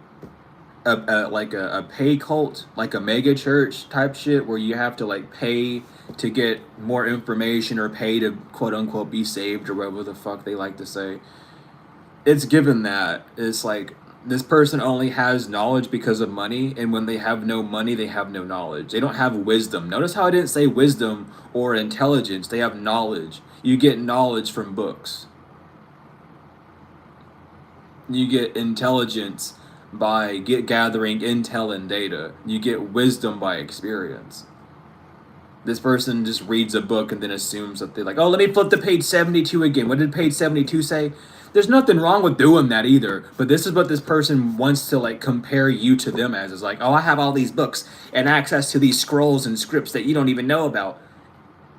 cult, like a mega church type shit where you have to like pay to get more information or pay to quote unquote be saved or whatever the fuck they like to say. It's given that it's like this person only has knowledge because of money, and when they have no money, they have no knowledge. They don't have wisdom. Notice how I didn't say wisdom or intelligence. They have knowledge. You get knowledge from books. You get intelligence by gathering intel and data. You get wisdom by experience. This person just reads a book and then assumes that they're like, oh, let me flip to page 72 again. What did page 72 say? There's nothing wrong with doing that either. But this is what this person wants to like compare you to them as. Is like, oh, I have all these books and access to these scrolls and scripts that you don't even know about.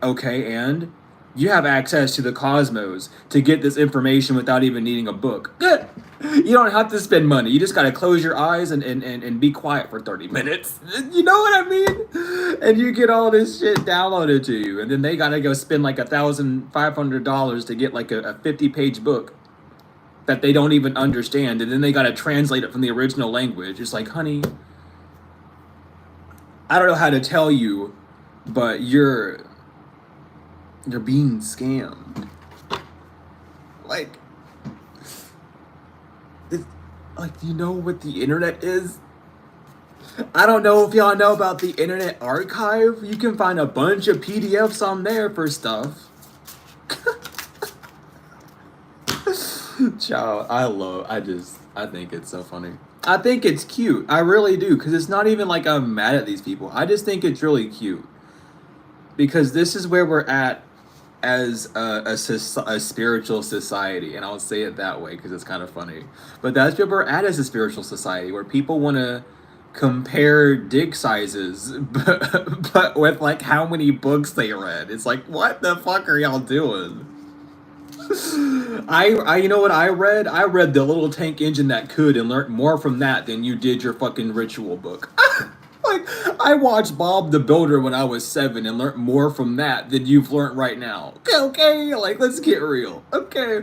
Okay, and you have access to the cosmos to get this information without even needing a book. Good. You don't have to spend money. You just gotta close your eyes and be quiet for 30 minutes. You know what I mean? And you get all this shit downloaded to you. And then they gotta go spend like $1,500 to get like a 50-page book that they don't even understand. And then they gotta translate it from the original language. It's like, honey, I don't know how to tell you, but you're being scammed. Like, do you know what the internet is? I don't know if y'all know about the Internet Archive. You can find a bunch of PDFs on there for stuff. Child, I think it's so funny. I think it's cute. I really do, because it's not even like I'm mad at these people. I just think it's really cute. Because this is where we're at as a spiritual society, and I'll say it that way because it's kind of funny. But that's where we're at as a spiritual society, where people want to compare dick sizes, but with like how many books they read. It's like, what the fuck are y'all doing? I you know what I read? I read The Little Tank Engine That Could and learned more from that than you did your fucking ritual book. Like, I watched Bob the Builder when I was 7 and learned more from that than you've learned right now. Okay, like, let's get real. Okay.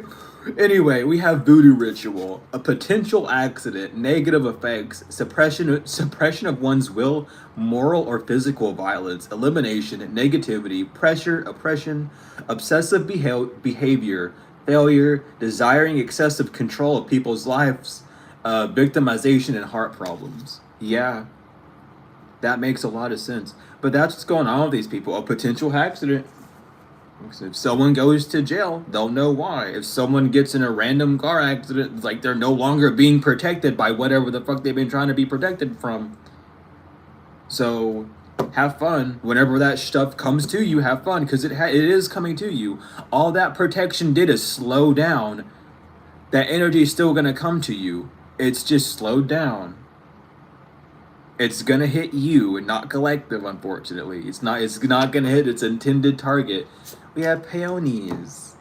Anyway, we have voodoo ritual, a potential accident, negative effects, suppression of one's will, moral or physical violence, elimination, negativity, pressure, oppression, obsessive behavior, failure, desiring excessive control of people's lives, victimization, and heart problems. Yeah, that makes a lot of sense. But that's what's going on with these people. A potential accident. If someone goes to jail, they'll know why. If someone gets in a random car accident, it's like they're no longer being protected by whatever the fuck they've been trying to be protected from. So have fun. Whenever that stuff comes to you, have fun, because it is coming to you. All that protection did is slow down. That energy is still going to come to you. It's just slowed down. It's gonna hit you and not collective, unfortunately. It's not gonna hit its intended target. We have peonies.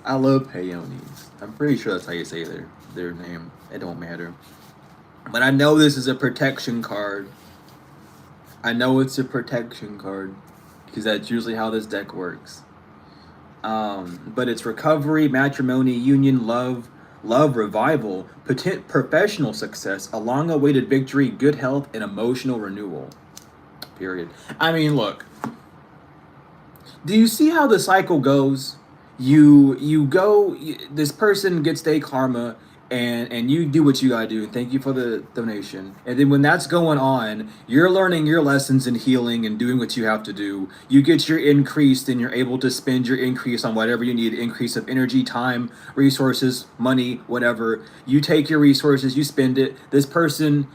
I love peonies. I'm pretty sure that's how you say their name. It don't matter. But I know this is a protection card. I know it's a protection card, because that's usually how this deck works. But it's recovery, matrimony, union, love, revival, professional success, a long-awaited victory, good health, and emotional renewal. Period. I mean, look. Do you see how the cycle goes? This person gets their karma, and you do what you gotta do. Thank you for the donation. And then when that's going on, you're learning your lessons in healing and doing what you have to do. You get your increase, and you're able to spend your increase on whatever you need. Increase of energy, time, resources, money, whatever. You take your resources, you spend it. This person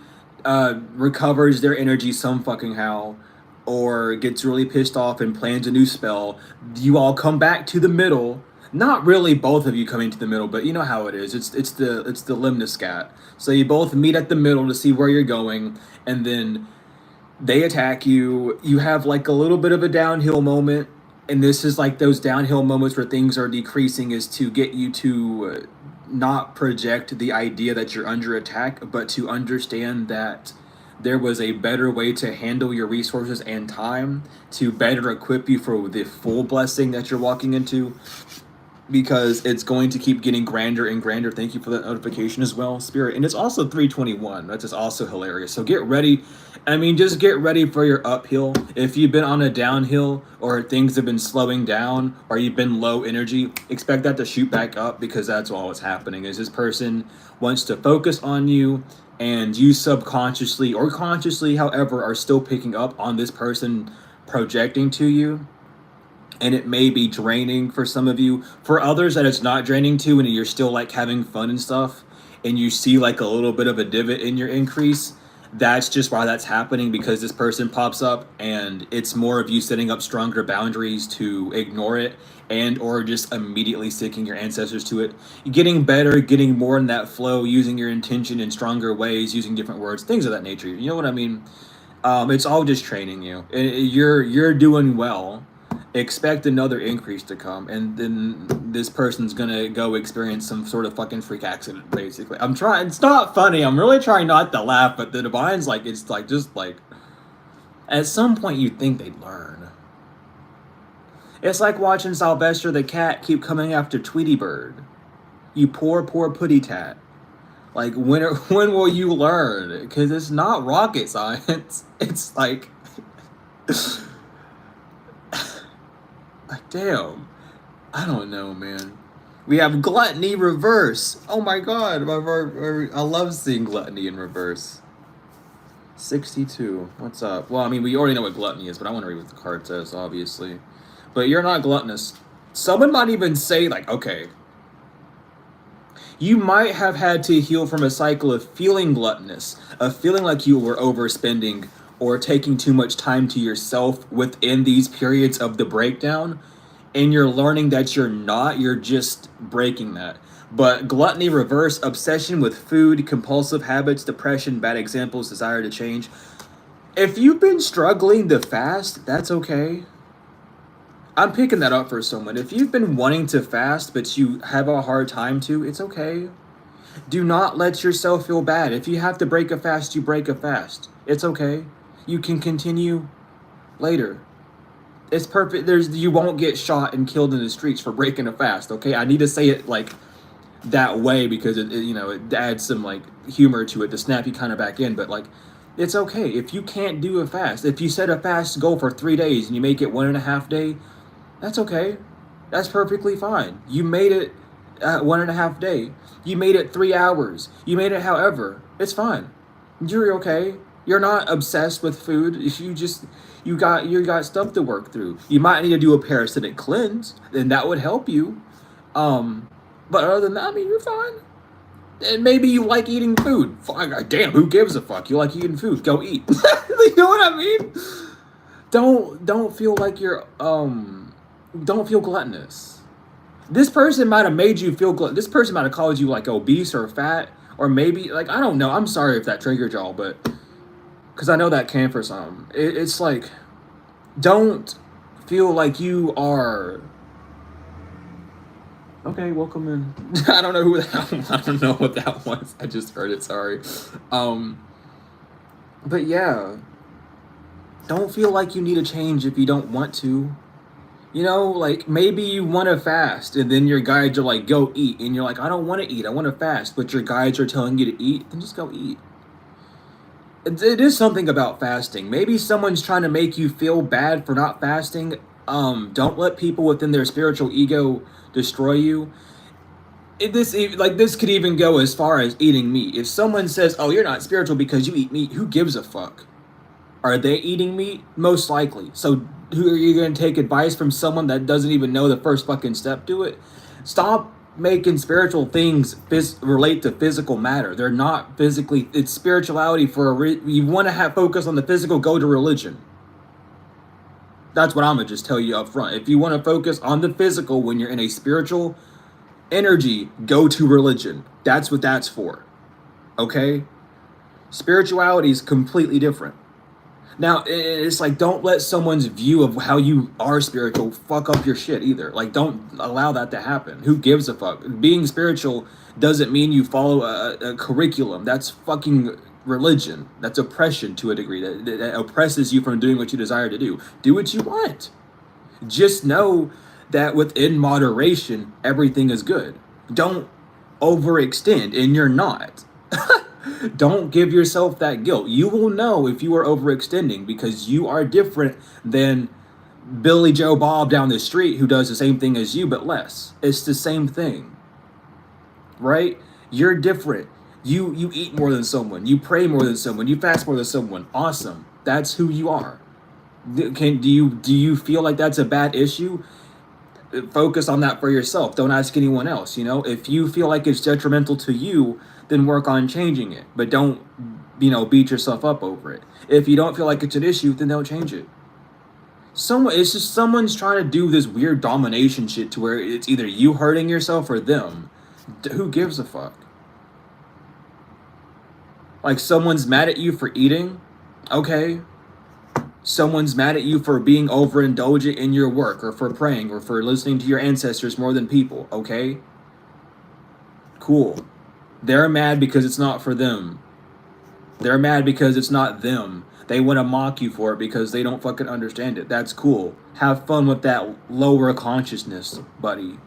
recovers their energy some fucking how, or gets really pissed off and plans a new spell. You all come back to the middle. Not really both of you coming to the middle, but you know how it is. It's the limniscat. So you both meet at the middle to see where you're going, and then they attack you. You have like a little bit of a downhill moment, and this is like those downhill moments where things are decreasing, is to get you to not project the idea that you're under attack, but to understand that there was a better way to handle your resources and time to better equip you for the full blessing that you're walking into. Because it's going to keep getting grander and grander. Thank you for that notification as well, Spirit. And it's also 321. That's just also hilarious. So get ready. I mean, just get ready for your uphill. If you've been on a downhill, or things have been slowing down, or you've been low energy, expect that to shoot back up, because that's all what's happening. Is this person wants to focus on you, and you subconsciously or consciously, however, are still picking up on this person projecting to you. And it may be draining for some of you. For others that it's not draining to, and you're still like having fun and stuff, and you see like a little bit of a divot in your increase, that's just why that's happening, because this person pops up, and it's more of you setting up stronger boundaries to ignore it, and or just immediately sticking your ancestors to it. You're getting better, getting more in that flow, using your intention in stronger ways, using different words, things of that nature. You know what I mean? It's all just training you. You're doing well. Expect another increase to come, and then this person's gonna go experience some sort of fucking freak accident, basically. I'm trying, it's not funny, I'm really trying not to laugh, but the Divine's like, it's like, just like, at some point you'd think they'd learn. It's like watching Sylvester the cat keep coming after Tweety Bird. You poor putty tat. Like, when will you learn? Because it's not rocket science. It's like... Damn. I don't know, man. We have gluttony reverse. Oh my god. I love seeing gluttony in reverse. 62. What's up? Well, I mean, we already know what gluttony is, but I want to read what the card says, obviously. But you're not gluttonous. Someone might even say, like, okay, you might have had to heal from a cycle of feeling gluttonous, of feeling like you were overspending or taking too much time to yourself within these periods of the breakdown, and you're learning that you're not, you're just breaking that. But gluttony reverse, obsession with food, compulsive habits, depression, bad examples, desire to change. If you've been struggling to fast, that's okay. I'm picking that up for someone. If you've been wanting to fast, but you have a hard time to, it's okay. Do not let yourself feel bad. If you have to break a fast, you break a fast. It's okay. You can continue later. It's perfect. You won't get shot and killed in the streets for breaking a fast. Okay, I need to say it like that way because it adds some like humor to it to snap you kind of back in. But like, it's okay if you can't do a fast. If you set a fast goal for 3 days and you make it 1.5 day, that's okay. That's perfectly fine. You made it 1.5 day. You made it 3 hours. You made it however. It's fine. You're okay. You're not obsessed with food. If you got stuff to work through. You might need to do a parasitic cleanse, and that would help you. But other than that, I mean, you're fine. And maybe you like eating food. Fine, damn, who gives a fuck? You like eating food? Go eat. You know what I mean? Don't feel like you're don't feel gluttonous. This person might have made you feel gluttonous. This person might have called you like obese or fat, or maybe like I don't know. I'm sorry if that triggered y'all, but because I know that can for some. It's like, don't feel like you are. Okay, welcome in. I don't know who that. I don't know what that was. I just heard it. Sorry. But yeah, don't feel like you need a change if you don't want to. Like maybe you want to fast, and then your guides are like, "Go eat," and you're like, "I don't want to eat. I want to fast," but your guides are telling you to eat. Then just go eat. It is something about fasting. Maybe someone's trying to make you feel bad for not fasting. Don't let people within their spiritual ego destroy you. This could even go as far as eating meat. If someone says, "Oh, you're not spiritual because you eat meat," who gives a fuck? Are they eating meat? Most likely. So who are you going to take advice from someone that doesn't even know the first fucking step to it? Stop making spiritual things relate to physical matter. They're not physically. It's spirituality for you want to have focus on the physical, go to religion. That's what I'm going to just tell you up front. If you want to focus on the physical when you're in a spiritual energy, go to religion. That's what that's for. Okay? Spirituality is completely different. Now, it's like, don't let someone's view of how you are spiritual fuck up your shit either. Like, don't allow that to happen. Who gives a fuck? Being spiritual doesn't mean you follow a curriculum. That's fucking religion. That's oppression to a degree. That oppresses you from doing what you desire to do. Do what you want. Just know that within moderation, everything is good. Don't overextend, and you're not. Don't give yourself that guilt. You will know if you are overextending because you are different than Billy Joe Bob down the street who does the same thing as you, but less. It's the same thing, right? You're different. You eat more than someone. You pray more than someone. You fast more than someone. Awesome. That's who you are. Do you feel like that's a bad issue? Focus on that for yourself. Don't ask anyone else. If you feel like it's detrimental to you, then work on changing it. But don't, beat yourself up over it. If you don't feel like it's an issue, then don't change it. It's just someone's trying to do this weird domination shit to where it's either you hurting yourself or them. Who gives a fuck? Like, someone's mad at you for eating? Okay. Someone's mad at you for being overindulgent in your work, or for praying, or for listening to your ancestors more than people. Okay. Cool. They're mad because it's not for them. They're mad because it's not them. They want to mock you for it because they don't fucking understand it. That's cool. Have fun with that lower consciousness, buddy.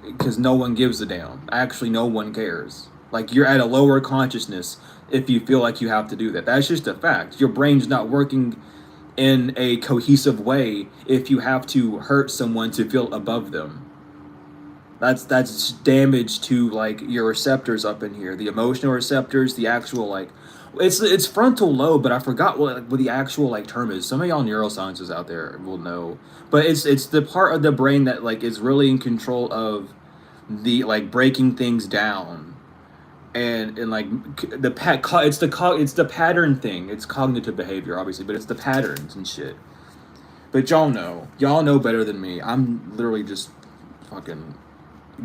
Because no one gives a damn. Actually, no one cares. Like, you're at a lower consciousness if you feel like you have to do that. That's just a fact. Your brain's not working in a cohesive way if you have to hurt someone to feel above them. That's damage to, like, your receptors up in here, the emotional receptors, the actual, like, it's frontal lobe, but I forgot what the actual, like, term is. Some of y'all neuroscientists out there will know, but it's the part of the brain that, like, is really in control of the, like, breaking things down, and like it's the pattern thing. It's cognitive behavior, obviously, but it's the patterns and shit. But y'all know better than me. I'm literally just fucking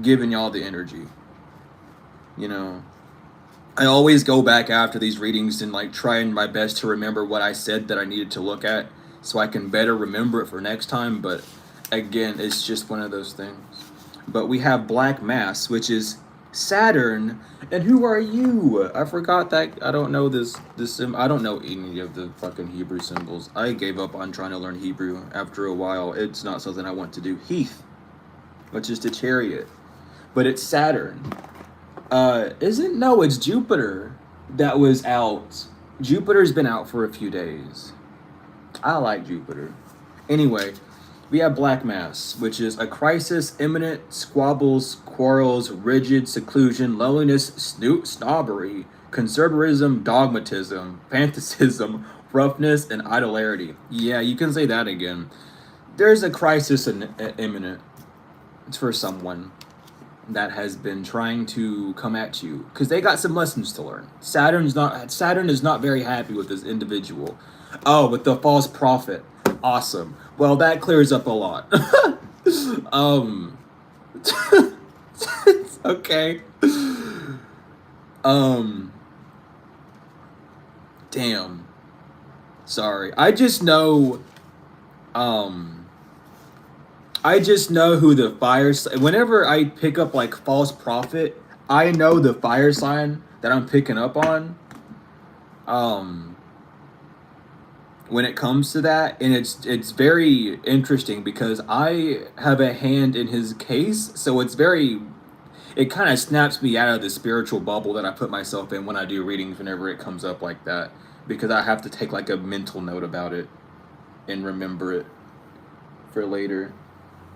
giving y'all the energy. I always go back after these readings and, like, trying my best to remember what I said that I needed to look at so I can better remember it for next time, but again, it's just one of those things. But we have black mass, which is Saturn, and who are you? I forgot that. I don't know this. I don't know any of the fucking Hebrew symbols. I gave up on trying to learn Hebrew after a while. It's not something I want to do. Heath, which is the chariot, but it's Saturn. Isn't no? It's Jupiter that was out. Jupiter's been out for a few days. I like Jupiter. Anyway, we have Black Mass, which is a crisis, imminent, squabbles, quarrels, rigid, seclusion, loneliness, snobbery, conservatism, dogmatism, fantasism, roughness, and idolarity. Yeah, you can say that again. There's a crisis imminent. It's for someone that has been trying to come at you because they got some lessons to learn. Saturn is not very happy with this individual. Oh, with the false prophet. Awesome. Well, that clears up a lot. Okay. Damn. Sorry. I just know who the fire. Whenever I pick up like false prophet, I know the fire sign that I'm picking up on. When it comes to that, and it's very interesting because I have a hand in his case, so it kind of snaps me out of the spiritual bubble that I put myself in when I do readings whenever it comes up like that, because I have to take like a mental note about it and remember it for later.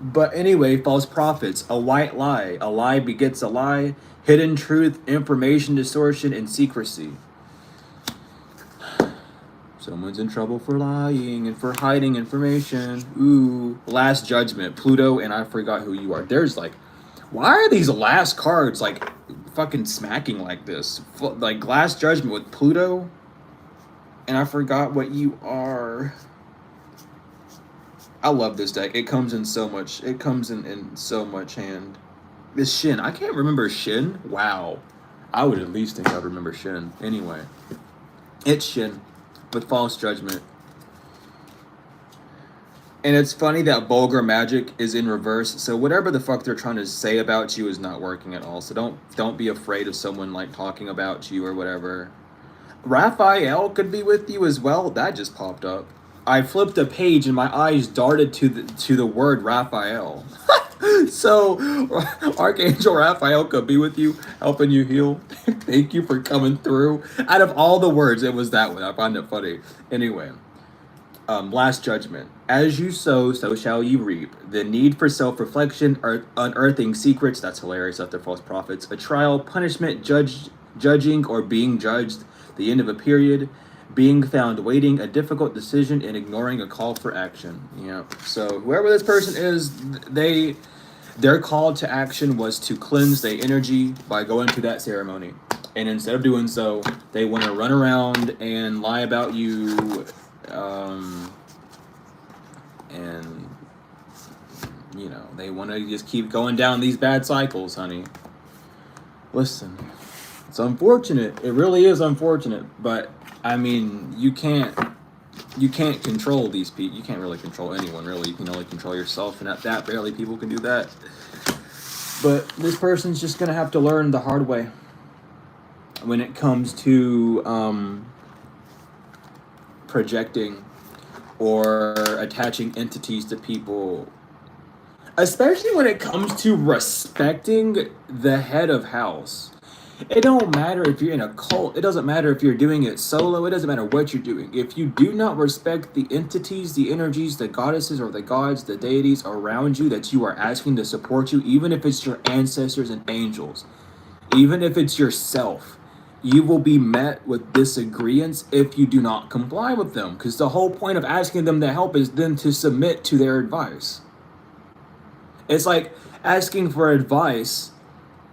But anyway, false prophets, a white lie. A lie begets a lie, hidden truth, information distortion, and secrecy. Someone's in trouble for lying and for hiding information. Ooh. Last Judgment, Pluto, and I forgot who you are. There's like, why are these last cards like fucking smacking like this? Like Last Judgment with Pluto, and I forgot what you are. I love this deck. It comes in so much. It comes in so much hand. This Shin. I can't remember Shin. Wow. I would at least think I'd remember Shin. Anyway. It's Shin with False Judgment. And it's funny that Vulgar Magic is in reverse. So whatever the fuck they're trying to say about you is not working at all. So don't be afraid of someone like talking about you or whatever. Raphael could be with you as well. That just popped up. I flipped a page and my eyes darted to the word Raphael. So Archangel Raphael could be with you, helping you heal. Thank you for coming through. Out of all the words, it was that one. I find it funny. Anyway, Last Judgment. As you sow, so shall you reap. The need for self-reflection, unearthing secrets. That's hilarious that they're false prophets. A trial, punishment, judging or being judged. The end of a period. Being found waiting, a difficult decision, and ignoring a call for action. Yeah. So whoever this person is, their call to action was to cleanse their energy by going to that ceremony. And instead of doing so, they want to run around and lie about you, and you know, they want to just keep going down these bad cycles, honey. Listen, it's unfortunate. It really is unfortunate, but I mean, you can't control these people. You can't really control anyone, really. You can only control yourself, and at that, barely people can do that. But this person's just gonna have to learn the hard way when it comes to projecting or attaching entities to people, especially when it comes to respecting the head of house. It don't matter if you're in a cult. It doesn't matter if you're doing it solo. It doesn't matter what you're doing. If you do not respect the entities, the energies, the goddesses or the gods, the deities around you that you are asking to support you, even if it's your ancestors and angels, even if it's yourself, you will be met with disagreements if you do not comply with them. Because the whole point of asking them to help is then to submit to their advice. It's like asking for advice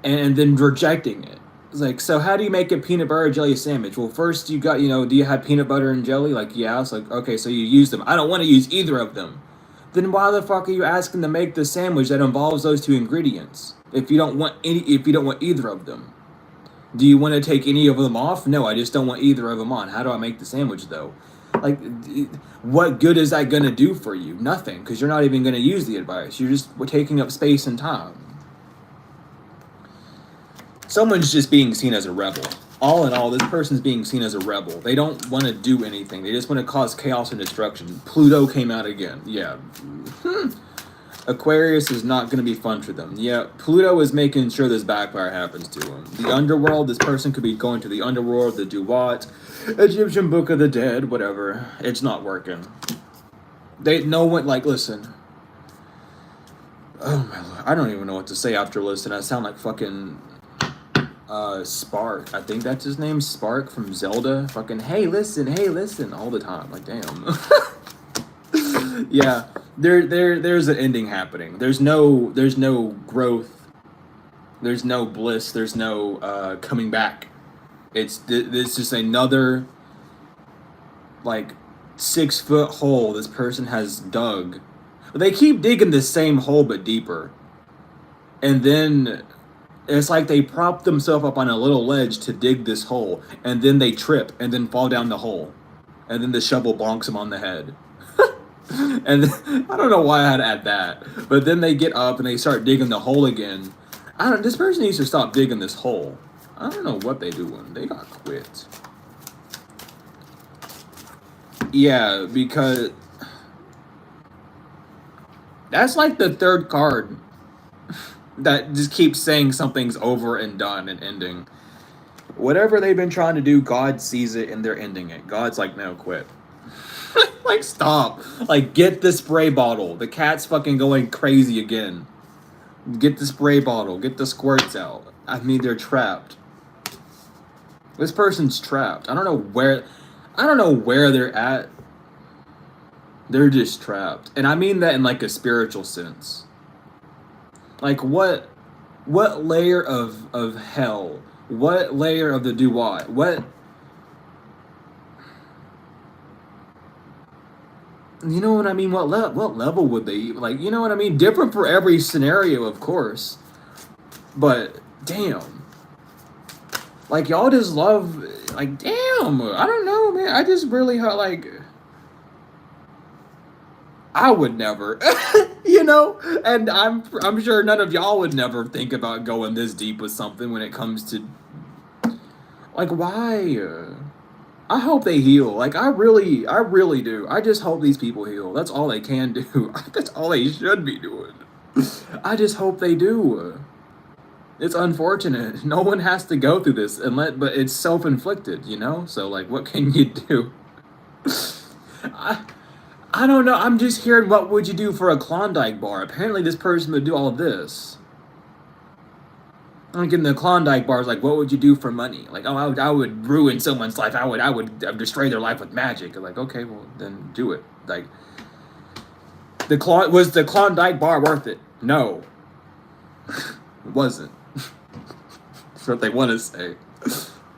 and then rejecting it. It's like, so how do you make a peanut butter jelly sandwich? Well, first you got, do you have peanut butter and jelly? Like, yeah. It's like, okay, so you use them. I don't want to use either of them. Then why the fuck are you asking to make the sandwich that involves those two ingredients? If you don't want either of them. Do you want to take any of them off? No, I just don't want either of them on. How do I make the sandwich though? Like, what good is that going to do for you? Nothing, because you're not even going to use the advice. You're just taking up space and time. someone's just being seen as a rebel. All in all, this person's being seen as a rebel. They don't want to do anything. They just want to cause chaos and destruction. Pluto came out again. Yeah. Aquarius is not going to be fun for them. Yeah, Pluto is making sure this backfire happens to him. The underworld, this person could be going to the underworld to do what? Egyptian Book of the Dead, whatever. It's not working. No one, like, listen. Oh my Lord. I don't even know what to say after listening. I sound like fucking Spark. I think that's his name, Spark from Zelda. Fucking, hey, listen, all the time. Like, damn. Yeah, there's an ending happening. There's no growth. There's no bliss. There's no coming back. It's just another like 6-foot hole this person has dug. They keep digging the same hole but deeper, and then it's like they prop themselves up on a little ledge to dig this hole, and then they trip and then fall down the hole, and then the shovel bonks them on the head. And I don't know why I had to add that, but then they get up and they start digging the hole again. This person needs to stop digging this hole. I don't know what they doing. They got quit. Yeah, because that's like the third card that just keeps saying something's over and done and ending. Whatever they've been trying to do, God sees it and they're ending it. God's like, no, quit. Like, stop. Like, get the spray bottle. The cat's fucking going crazy again. Get the spray bottle. Get the squirts out. I mean, they're trapped. This person's trapped. I don't know where they're at. They're just trapped. And I mean that in like a spiritual sense. Like, what layer of hell? What layer of the do-what? What? You know what I mean? What level would they, like, you know what I mean? Different for every scenario, of course. But, damn. Like, y'all just love, like, damn. I don't know, man. I just really, like, I would never, you know? And I'm sure none of y'all would never think about going this deep with something when it comes to, like, why? I hope they heal. Like, I really do. I just hope these people heal. That's all they can do. That's all they should be doing. I just hope they do. It's unfortunate. No one has to go through this, but it's self-inflicted, you know? So, like, what can you do? I don't know. I'm just hearing, what would you do for a Klondike bar? Apparently this person would do all of this. Like, in the Klondike bars, like, what would you do for money? Like, oh, I would ruin someone's life. I would destroy their life with magic. Like, okay, well, then do it. Like, was the Klondike bar worth it? No. It wasn't. That's what they want to say.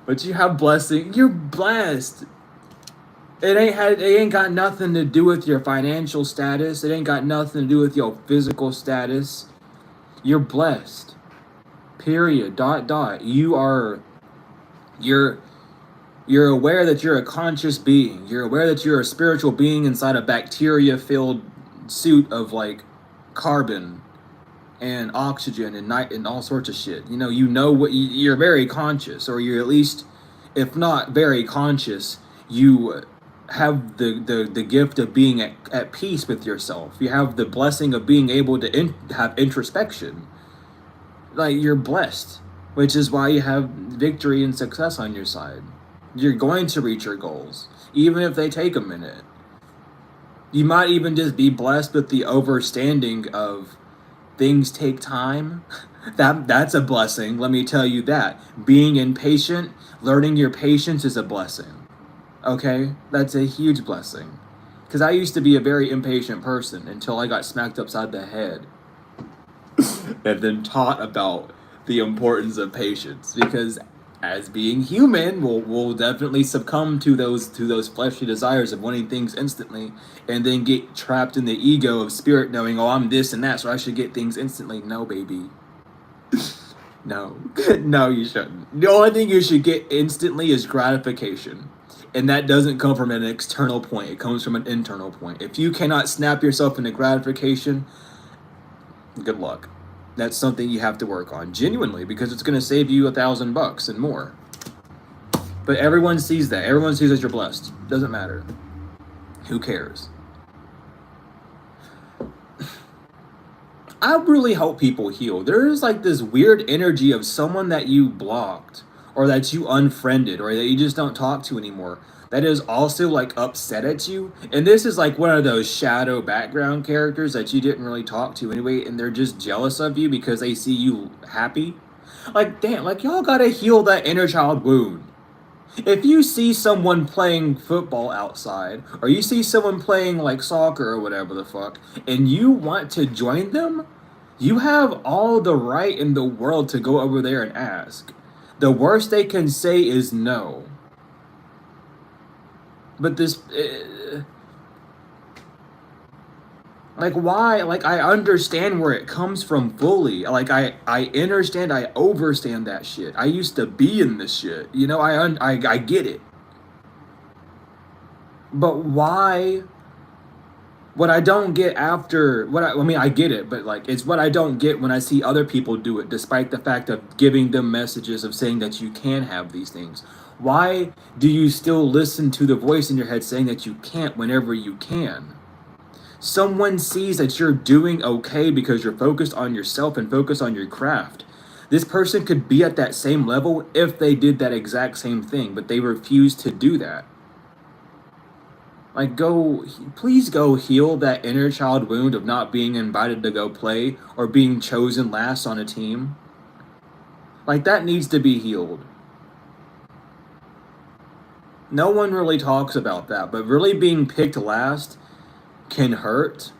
But you have blessing. You're blessed. It ain't got nothing to do with your financial status. It ain't got nothing to do with your physical status. You're blessed. Period. ... You're aware that you're a conscious being. You're aware that you're a spiritual being inside a bacteria-filled suit of, like, carbon and oxygen and night and all sorts of shit. You know what you're very conscious, or you're at least, if not very conscious, you have the gift of being at peace with yourself. You have the blessing of being able to have introspection. Like, you're blessed, which is why you have victory and success on your side. You're going to reach your goals, even if they take a minute. You might even just be blessed with the overstanding of things take time. That's a blessing, let me tell you that. Being impatient, learning your patience is a blessing. Okay? That's a huge blessing. Because I used to be a very impatient person until I got smacked upside the head. And then taught about the importance of patience, because as being human, we'll definitely succumb to those fleshly desires of wanting things instantly, and then get trapped in the ego of spirit knowing, oh, I'm this and that, so I should get things instantly. No, baby. No. No, you shouldn't. The only thing you should get instantly is gratification. And that doesn't come from an external point. It comes from an internal point. If you cannot snap yourself into gratification, good luck. That's something you have to work on genuinely, because it's going to save you $1,000 and more. But everyone sees that. Everyone sees that you're blessed. Doesn't matter. Who cares? I really hope people heal. There is like this weird energy of someone that you blocked or that you unfriended or that you just don't talk to anymore that is also like upset at you. And this is like one of those shadow background characters that you didn't really talk to anyway, and they're just jealous of you because they see you happy. Like, damn, like y'all gotta heal that inner child wound. If you see someone playing football outside, or you see someone playing like soccer or whatever the fuck, and you want to join them, you have all the right in the world to go over there and ask. The worst they can say is no. But this, like, why? Like, I understand where it comes from fully. Like, I understand, I overstand that shit. I used to be in this shit. You know, I get it. But why? What I don't get after I mean, I get it, but like it's what I don't get when I see other people do it, despite the fact of giving them messages of saying that you can have these things. Why do you still listen to the voice in your head saying that you can't whenever you can? Someone sees that you're doing okay because you're focused on yourself and focused on your craft. This person could be at that same level if they did that exact same thing, but they refuse to do that. Like, please go heal that inner child wound of not being invited to go play or being chosen last on a team. Like, that needs to be healed. No one really talks about that, but really being picked last can hurt,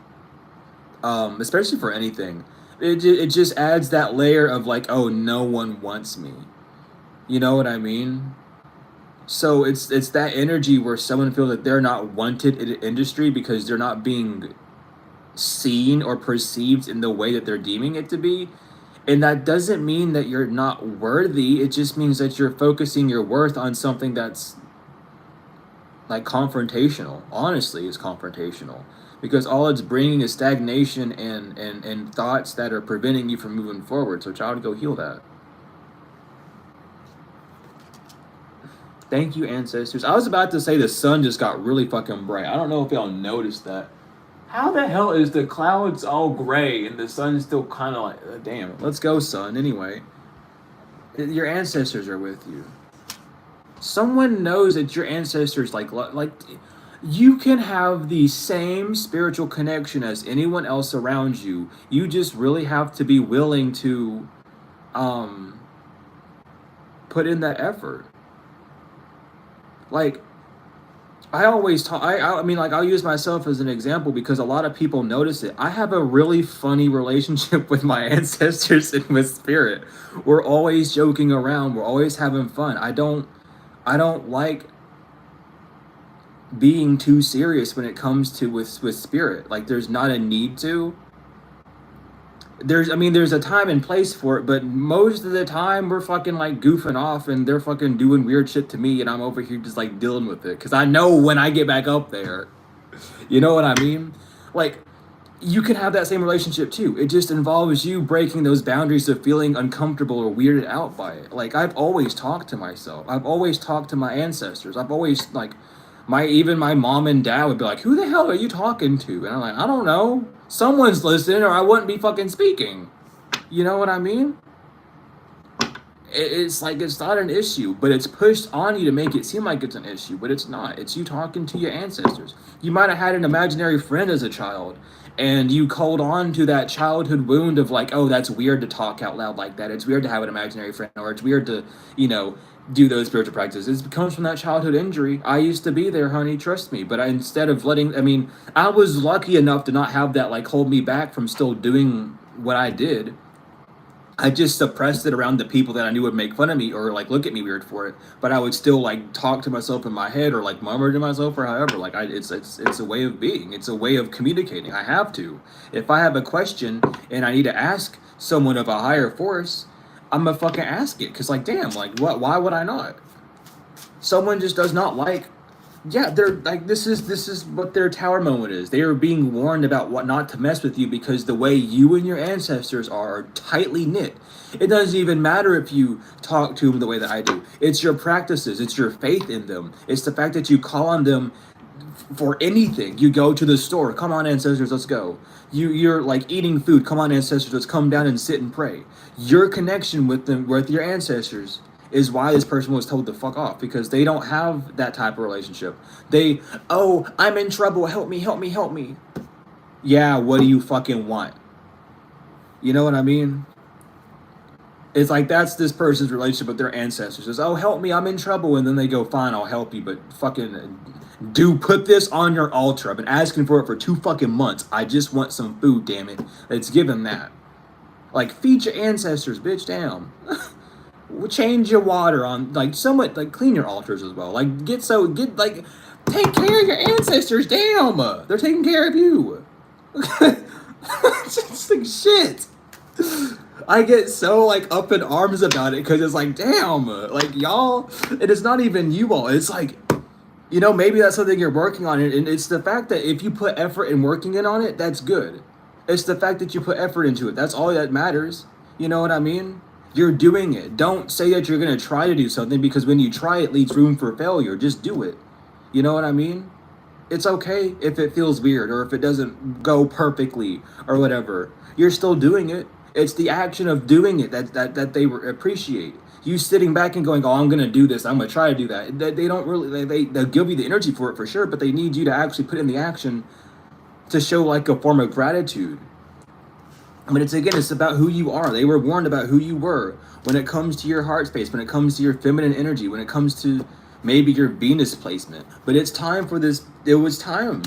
especially for anything. It just adds that layer of like, oh, no one wants me. You know what I mean? So it's that energy where someone feels that they're not wanted in the industry because they're not being seen or perceived in the way that they're deeming it to be. And that doesn't mean that you're not worthy. It just means that you're focusing your worth on something that's like confrontational. Honestly, it's confrontational. Because all it's bringing is stagnation and thoughts that are preventing you from moving forward. So child, go heal that. Thank you, ancestors. I was about to say the sun just got really fucking bright. I don't know if y'all noticed that. How the hell is the clouds all gray and the sun's still kind of like, damn, let's go, sun. Anyway, your ancestors are with you. Someone knows that your ancestors, like you can have the same spiritual connection as anyone else around you. You just really have to be willing to put in that effort. Like, I always talk, I mean, like, I'll use myself as an example because a lot of people notice it. I have a really funny relationship with my ancestors and with spirit. We're always joking around. We're always having fun. I don't like being too serious when it comes to with spirit. Like, there's not a need to. There's a time and place for it, but most of the time we're fucking like goofing off and they're fucking doing weird shit to me and I'm over here just like dealing with it because I know when I get back up there, you know what I mean? Like, you can have that same relationship too. It just involves you breaking those boundaries of feeling uncomfortable or weirded out by it. Like, I've always talked to myself. I've always talked to my ancestors. I've always like even my mom and dad would be like, who the hell are you talking to? And I'm like, I don't know. Someone's listening or I wouldn't be fucking speaking. You know what I mean? It's like, it's not an issue, but it's pushed on you to make it seem like it's an issue, but it's not. It's you talking to your ancestors. You might have had an imaginary friend as a child, and you hold on to that childhood wound of like, oh, that's weird to talk out loud like that. It's weird to have an imaginary friend, or it's weird to, do those spiritual practices. It comes from that childhood injury. I used to be there, honey, trust me. But instead of I was lucky enough to not have that like hold me back from still doing what I did. I just suppressed it around the people that I knew would make fun of me or like look at me weird for it. But I would still like talk to myself in my head or like murmur to myself or however. Like it's a way of being. It's a way of communicating. I have to. If I have a question and I need to ask someone of a higher force, I'm gonna fucking ask it. Cause like, damn, like what? Why would I not? Someone just does not like Yeah, they're like, this is what their tower moment is. They are being warned about what not to mess with you because the way you and your ancestors are tightly knit. It doesn't even matter if you talk to them the way that I do. It's your practices, it's your faith in them. It's the fact that you call on them for anything. You go to the store, come on ancestors, let's go. You're like eating food, come on ancestors, let's come down and sit and pray. Your connection with them, with your ancestors, is why this person was told to fuck off, because they don't have that type of relationship. They, oh, I'm in trouble, help me, help me, help me. Yeah, what do you fucking want? You know what I mean? It's like that's this person's relationship with their ancestors. Is, oh, help me, I'm in trouble, and then they go, fine, I'll help you, but fucking do put this on your altar. I've been asking for it for 2 fucking months. I just want some food, damn it. It's given that. Like, feed your ancestors, bitch, damn. Change your water on, like, somewhat, like, clean your altars as well. Like, like, take care of your ancestors, damn. They're taking care of you. It's like, shit. I get so like up in arms about it because it's like, damn, like y'all, it is not even you all. It's like, you know, maybe that's something you're working on, and it's the fact that if you put effort in working in on it, that's good. It's the fact that you put effort into it. That's all that matters. You know what I mean? You're doing it. Don't say that you're gonna try to do something, because when you try, it leaves room for failure. Just do it. You know what I mean? It's okay if it feels weird or if it doesn't go perfectly or whatever. You're still doing it. It's the action of doing it that they appreciate. You sitting back and going, oh, I'm gonna do this, I'm gonna try to do that. They don't really, they'll give you the energy for it for sure, but they need you to actually put in the action to show like a form of gratitude. I mean, it's about who you are. They were warned about who you were when it comes to your heart space, when it comes to your feminine energy, when it comes to maybe your Venus placement. But it's time for this. It was time.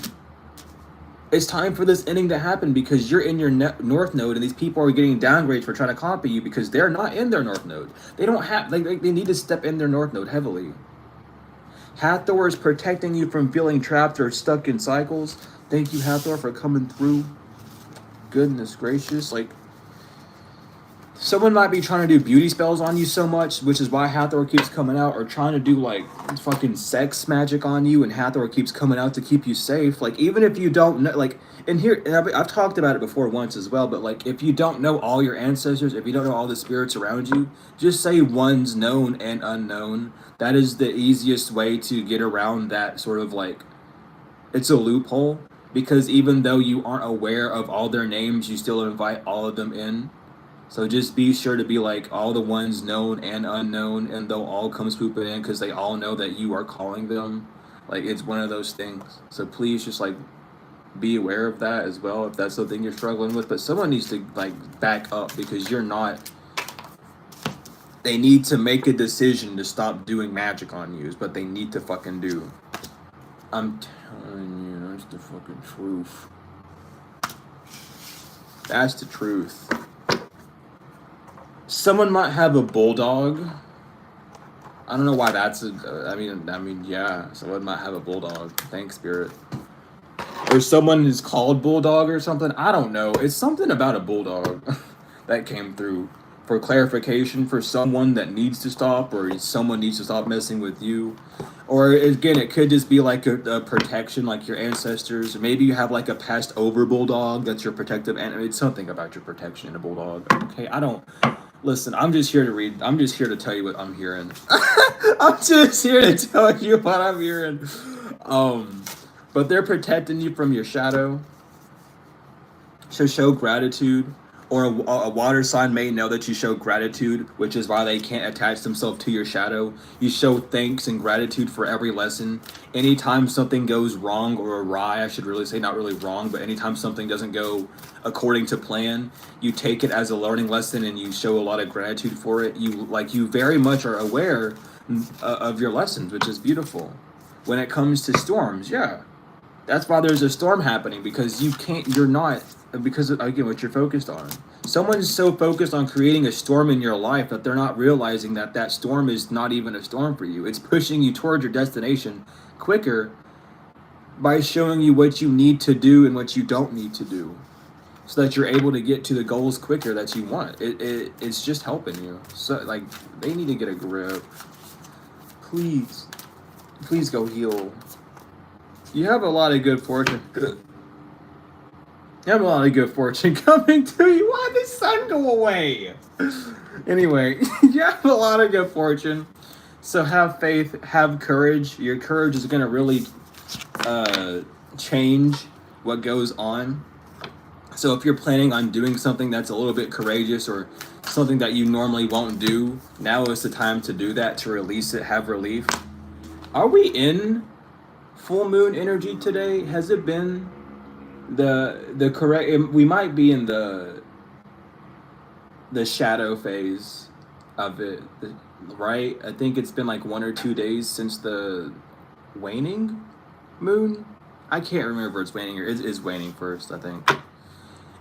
It's time for this ending to happen, because you're in your north node, and these people are getting downgrades for trying to copy you because they're not in their north node. They don't have, they need to step in their north node heavily. Hathor is protecting you from feeling trapped or stuck in cycles. Thank you, Hathor, for coming through. Goodness gracious, like, someone might be trying to do beauty spells on you so much, which is why Hathor keeps coming out, or trying to do like fucking sex magic on you, and Hathor keeps coming out to keep you safe. Like, even if you don't know, like, and here, and I've talked about it before once as well, but like, if you don't know all your ancestors, if you don't know all the spirits around you, just say one's known and unknown. That is the easiest way to get around that sort of like, it's a loophole, because even though you aren't aware of all their names, you still invite all of them in. So just be sure to be like all the ones known and unknown, and they'll all come swooping in because they all know that you are calling them. Like, it's one of those things. So please just like be aware of that as well, if that's something you're struggling with. But someone needs to like back up, because you're not. They need to make a decision to stop doing magic on you, is what they need to fucking do. I'm telling you, that's the fucking truth. That's the truth. Someone might have a bulldog. I don't know why that's I mean, yeah. Someone might have a bulldog. Thanks, Spirit. Or someone is called Bulldog or something. I don't know. It's something about a bulldog that came through. For clarification, for someone that needs to stop, or someone needs to stop messing with you. Or again, it could just be like a protection, like your ancestors. Or maybe you have like a passed over bulldog that's your protective, and it's something about your protection in a bulldog. Okay, I don't. Listen, I'm just here to read. I'm just here to tell you what I'm hearing. I'm just here to tell you what I'm hearing. But they're protecting you from your shadow. So show gratitude. Or a water sign may know that you show gratitude, which is why they can't attach themselves to your shadow. You show thanks and gratitude for every lesson. Anytime something goes wrong or awry, I should really say not really wrong, but anytime something doesn't go according to plan, you take it as a learning lesson and you show a lot of gratitude for it. You very much are aware of your lessons, which is beautiful. When it comes to storms, yeah. That's why there's a storm happening, because you're not, because of, again, what you're focused on. Someone's so focused on creating a storm in your life that they're not realizing that that storm is not even a storm for you. It's pushing you towards your destination quicker by showing you what you need to do and what you don't need to do, so that you're able to get to the goals quicker that you want. It's just helping you. So like, they need to get a grip. Please go heal. You have a lot of good fortune. You have a lot of good fortune coming to you. Why did the sun go away? Anyway, you have a lot of good fortune. So have faith, have courage. Your courage is going to really change what goes on. So if you're planning on doing something that's a little bit courageous or something that you normally won't do, now is the time to do that, to release it, have relief. Are we in full moon energy today? Has it been the correct? We might be in the shadow phase of it, right? I think it's been like 1 or 2 days since the waning moon. I can't remember if it's waning or it is waning first, I think.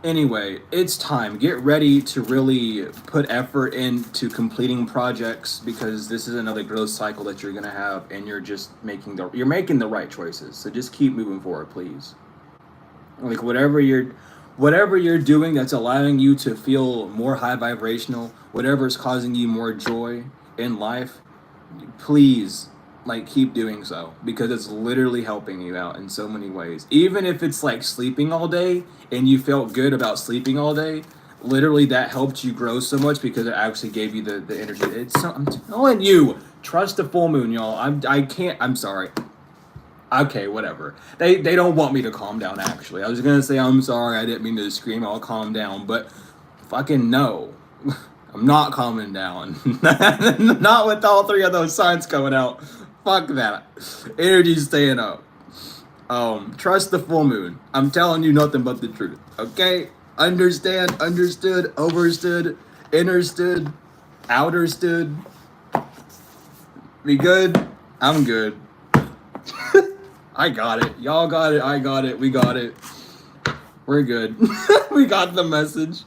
Anyway, it's time. Get ready to really put effort into completing projects, because this is another growth cycle that you're gonna have, and you're just making the right choices. So just keep moving forward, please. Like whatever you're doing that's allowing you to feel more high vibrational, whatever is causing you more joy in life, please, like, keep doing so, because it's literally helping you out in so many ways. Even if it's like sleeping all day and you felt good about sleeping all day, literally that helped you grow so much because it actually gave you the energy. I'm telling you, trust the full moon, y'all. I'm sorry. Okay, whatever. They don't want me to calm down, actually. I was gonna say I'm sorry, I didn't mean to scream, I'll calm down, but fucking no. I'm not calming down. Not with all 3 of those signs coming out. Fuck that. Energy's staying up. Trust the full moon. I'm telling you nothing but the truth. Okay? Understand, understood, overstood, innerstood, outerstood. We good? I'm good. I got it. Y'all got it. I got it. We got it. We're good. We got the message.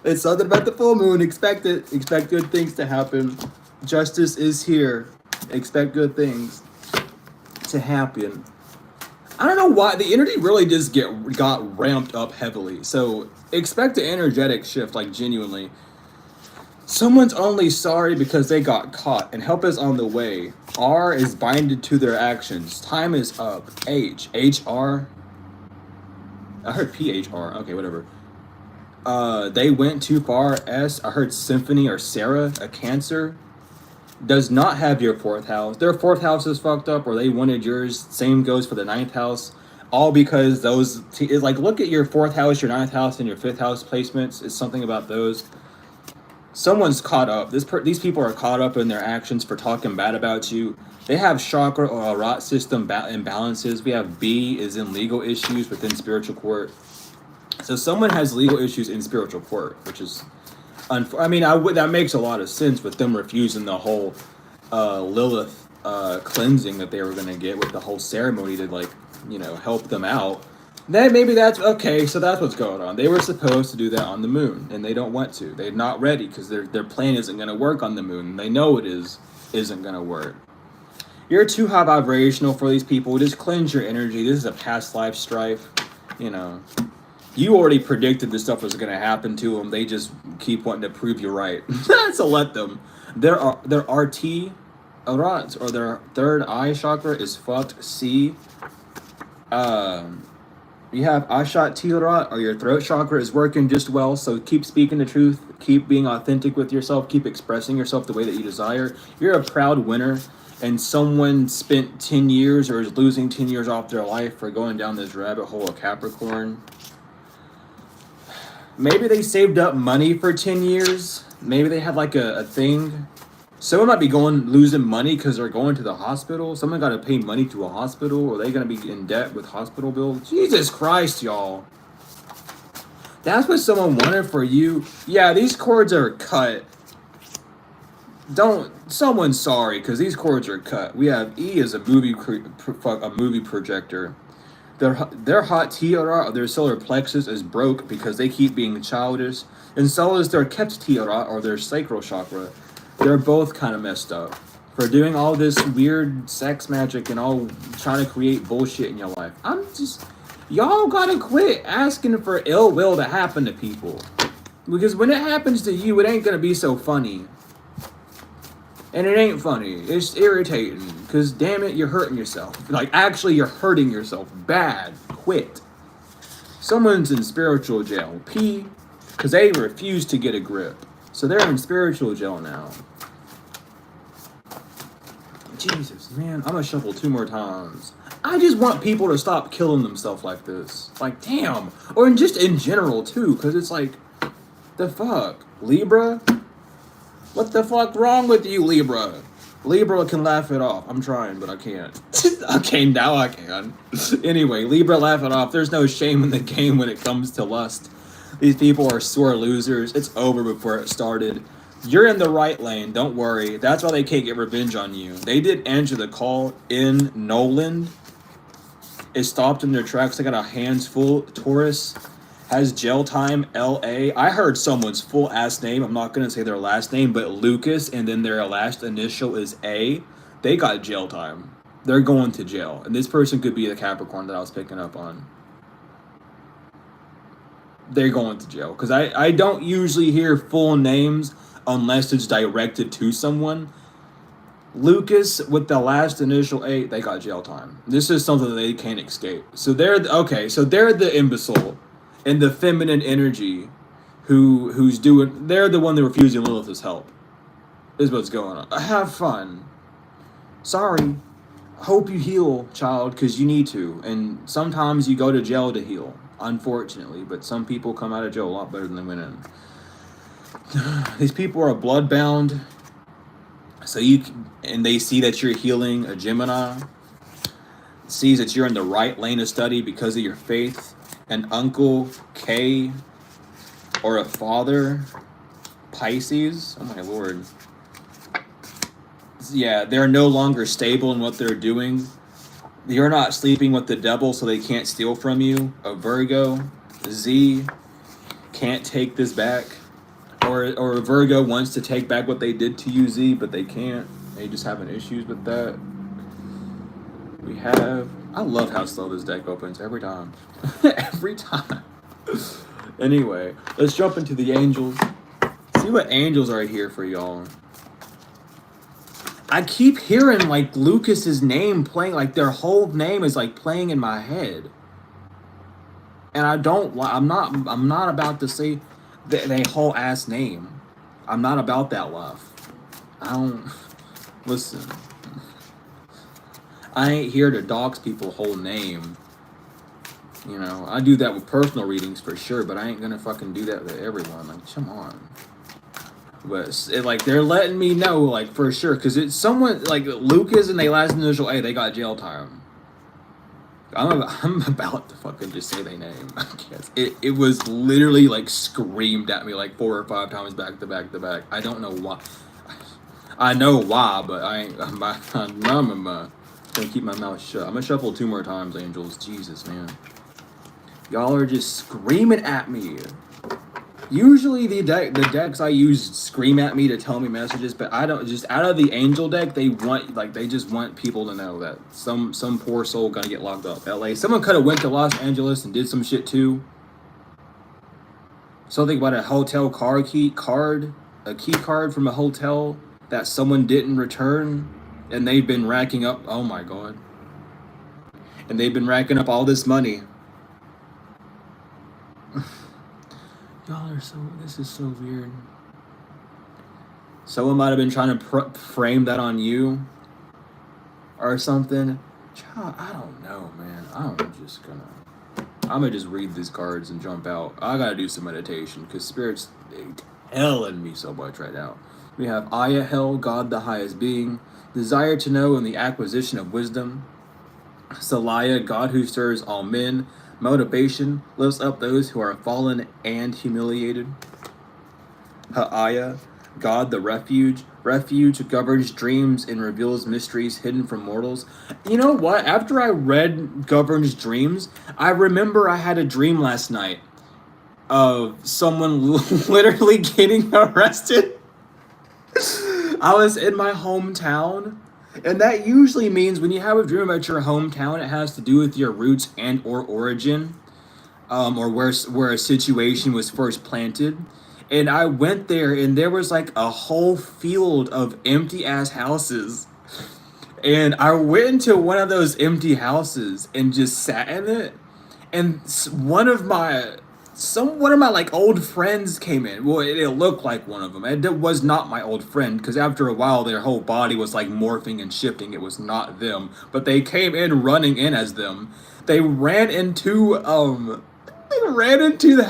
It's something about the full moon. Expect it. Expect good things to happen. Justice is here. Expect good things to happen. I don't know why the energy really just got ramped up heavily. So expect an energetic shift, like genuinely. Someone's only sorry because they got caught, and help is on the way. R is binded to their actions. Time is up. H. HR. I heard PHR. Okay, whatever. They went too far. S. I heard Symphony or Sarah, a Cancer. Does not have your 4th house. Their 4th house is fucked up, or they wanted yours. Same goes for the 9th house. All because those, like, look at your 4th house, your 9th house, and your 5th house placements. It's something about those. Someone's caught up. These people are caught up in their actions for talking bad about you. They have chakra or arat system imbalances. We have B is in legal issues within spiritual court. So someone has legal issues in spiritual court, which is, that makes a lot of sense with them refusing the whole Lilith cleansing that they were going to get with the whole ceremony to, like, help them out. Then maybe that's okay. So that's what's going on. They were supposed to do that on the moon, and they don't want to. They're not ready because their plan isn't going to work on the moon. They know it isn't going to work. You're too high vibrational for these people. Just cleanse your energy. This is a past life strife. You already predicted this stuff was going to happen to them. They just keep wanting to prove you right. So let them. Their RT, Arat, or their 3rd eye chakra is fucked. C. You have Ashat Tirat, or your throat chakra is working just well. So keep speaking the truth. Keep being authentic with yourself. Keep expressing yourself the way that you desire. You're a proud winner. And someone spent 10 years or is losing 10 years off their life for going down this rabbit hole of Capricorn. Maybe they saved up money for 10 years. Maybe they had like a thing. Someone might be losing money because they're going to the hospital. Someone got to pay money to a hospital. Or are they going to be in debt with hospital bills? Jesus Christ, y'all. That's what someone wanted for you. Yeah, these cords are cut. Someone's sorry because these cords are cut. We have E as a movie projector. Their hot tiara, their solar plexus is broke because they keep being childish, and so is their kept tiara, or their sacral chakra. They're both kind of messed up for doing all this weird sex magic and all trying to create bullshit in your life. Y'all gotta quit asking for ill will to happen to people, because when it happens to you, it ain't gonna be so funny. And it ain't funny. It's irritating. Because damn it, you're hurting yourself. Like, actually, you're hurting yourself. Bad. Quit. Someone's in spiritual jail. P, because they refuse to get a grip. So they're in spiritual jail now. Jesus, man. I'm going to shuffle 2 more times. I just want people to stop killing themselves like this. Like, damn. Or just in general, too. Because it's like, the fuck? Libra? What the fuck wrong with you, Libra? Libra can laugh it off. I'm trying, but I can't. Okay, now I can. Anyway, Libra, laugh it off. There's no shame in the game when it comes to lust. These people are sore losers. It's over before it started. You're in the right lane. Don't worry. That's why they can't get revenge on you. They did answer the call in Noland. It stopped in their tracks. They got a hands full. Taurus has jail time, LA. I heard someone's full ass name. I'm not going to say their last name, but Lucas, and then their last initial is A. They got jail time. They're going to jail. And this person could be the Capricorn that I was picking up on. They're going to jail. Because I don't usually hear full names unless it's directed to someone. Lucas with the last initial A, they got jail time. This is something that they can't escape. So they're the imbecile and the feminine energy they're the one that refusing Lilith's help. Is what's going on. Have fun. Sorry. Hope you heal, child, because you need to. And sometimes you go to jail to heal, unfortunately. But some people come out of jail a lot better than they went in. These people are bloodbound. So they see that you're healing. A Gemini sees that you're in the right lane of study because of your faith. An uncle, K, or a father, Pisces. Oh my lord. Yeah, they're no longer stable in what they're doing. You're not sleeping with the devil, so they can't steal from you. A Virgo, Z, can't take this back. Or a Virgo wants to take back what they did to you, Z, but they can't. They just having issues with that. We have... I love how slow this deck opens every time. Every time. Anyway, let's jump into the angels. See what angels are here for y'all. I keep hearing like Lucas's name playing, like their whole name is like playing in my head. And I'm not about to say their whole ass name. I'm not about that life. Listen. I ain't here to dox people's whole name. You know, I do that with personal readings for sure, but I ain't gonna fucking do that with everyone. Like, come on. But like they're letting me know, like for sure, because it's someone like Lucas and they last initial A, they got jail time. I'm about to fucking just say their name. I guess it was literally like screamed at me like 4 or 5 times back to back to back. I don't know why. I know why, but I'm gonna keep my mouth shut. I'm gonna shuffle 2 more times, angels. Jesus, man. Y'all are just screaming at me. Usually the decks I use scream at me to tell me messages, but I don't. Just out of the angel deck, they just want people to know that some poor soul gonna get locked up. LA. Someone could have went to Los Angeles and did some shit too. Something about a hotel a key card from a hotel that someone didn't return, and they've been racking up. Oh my god. And they've been racking up all this money. Y'all are this is so weird. Someone might have been trying to frame that on you or something. Child, I don't know, man. I'm gonna just read these cards and jump out. I gotta do some meditation because Spirit's telling me so much right now. We have Aya Hel, God the highest being, desire to know and the acquisition of wisdom. Salaya, God who stirs all men, motivation, lifts up those who are fallen and humiliated. Ha'aya, God the refuge governs dreams and reveals mysteries hidden from mortals. You know what? After I read governs dreams, I remember I had a dream last night of someone literally getting arrested. I was in my hometown. And that usually means when you have a dream about your hometown, it has to do with your roots and or origin, or where a situation was first planted. And I went there, and there was like a whole field of empty ass houses, And I went into one of those empty houses and just sat in it. And one of my like old friends came in. Well, it looked like one of them. It was not my old friend because after a while their whole body was like morphing and shifting. It was not them, but they came in running in as them. They ran into they ran into the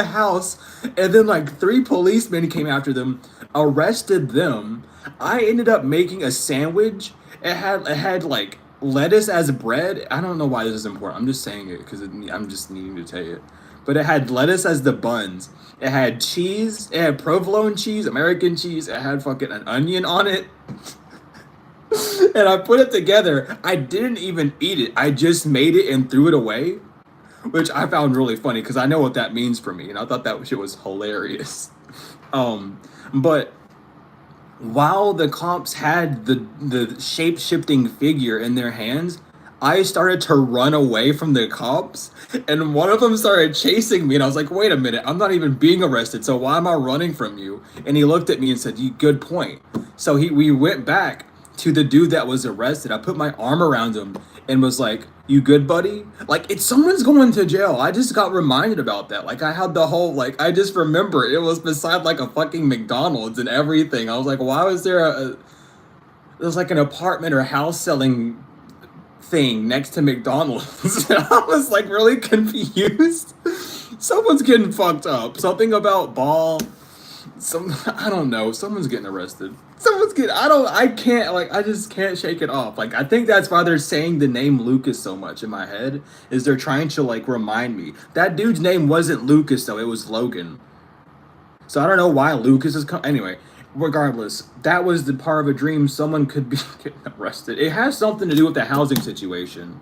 house and then like three policemen came after them, arrested them. I ended up making a sandwich. It had like lettuce as bread. I don't know why this is important. I'm just saying it because I'm just needing to tell you. But it had lettuce as the buns. It had cheese. It had provolone cheese, American cheese. It had fucking an onion on it. And I put it together. I didn't even eat it. I just made it and threw it away, which I found really funny because I know what that means for me, and I thought that shit was hilarious. But while the cops had the shape shifting figure in their hands, I started to run away from the cops, and one of them started chasing me, and I was like, "Wait a minute, I'm not even being arrested, so why am I running from you?" And he looked at me and said, "You good point." So we went back to the dude that was arrested. I put my arm around him and was like, "You good, buddy?" Like, it's someone's going to jail. I just got reminded about that. Like, I had the whole, like, I just remember it was beside like a fucking McDonald's and everything. I was like, why was there there's like an apartment or house selling thing next to McDonald's? I was like really confused. Someone's getting fucked up. Something about ball. I don't know. Someone's getting arrested. I can't, like, I just can't shake it off. Like, I think that's why they're saying the name Lucas so much in my head, is they're trying to, like, remind me. That dude's name wasn't Lucas, though. It was Logan. So I don't know why Lucas is anyway, regardless, that was the part of a dream someone could be getting arrested. It has something to do with the housing situation.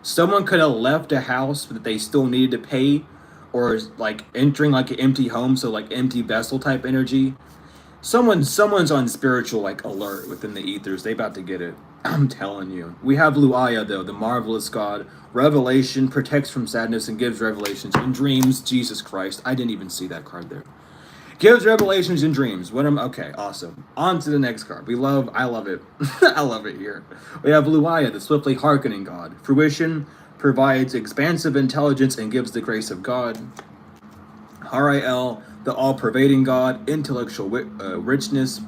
Someone could have left a house that they still needed to pay, or like entering like an empty home, so like empty vessel type energy. Someone's on spiritual like alert within the ethers. They about to get it. I'm telling you. We have Luaya though, the marvelous God. Revelation protects from sadness and gives revelations in dreams. Jesus Christ, I didn't even see that card there. Gives revelations in dreams. Okay, awesome. On to the next card. I love it. I love it here. We have Luaya, the swiftly hearkening God. Fruition provides expansive intelligence and gives the grace of God. Hariel, the all-pervading God, intellectual richness,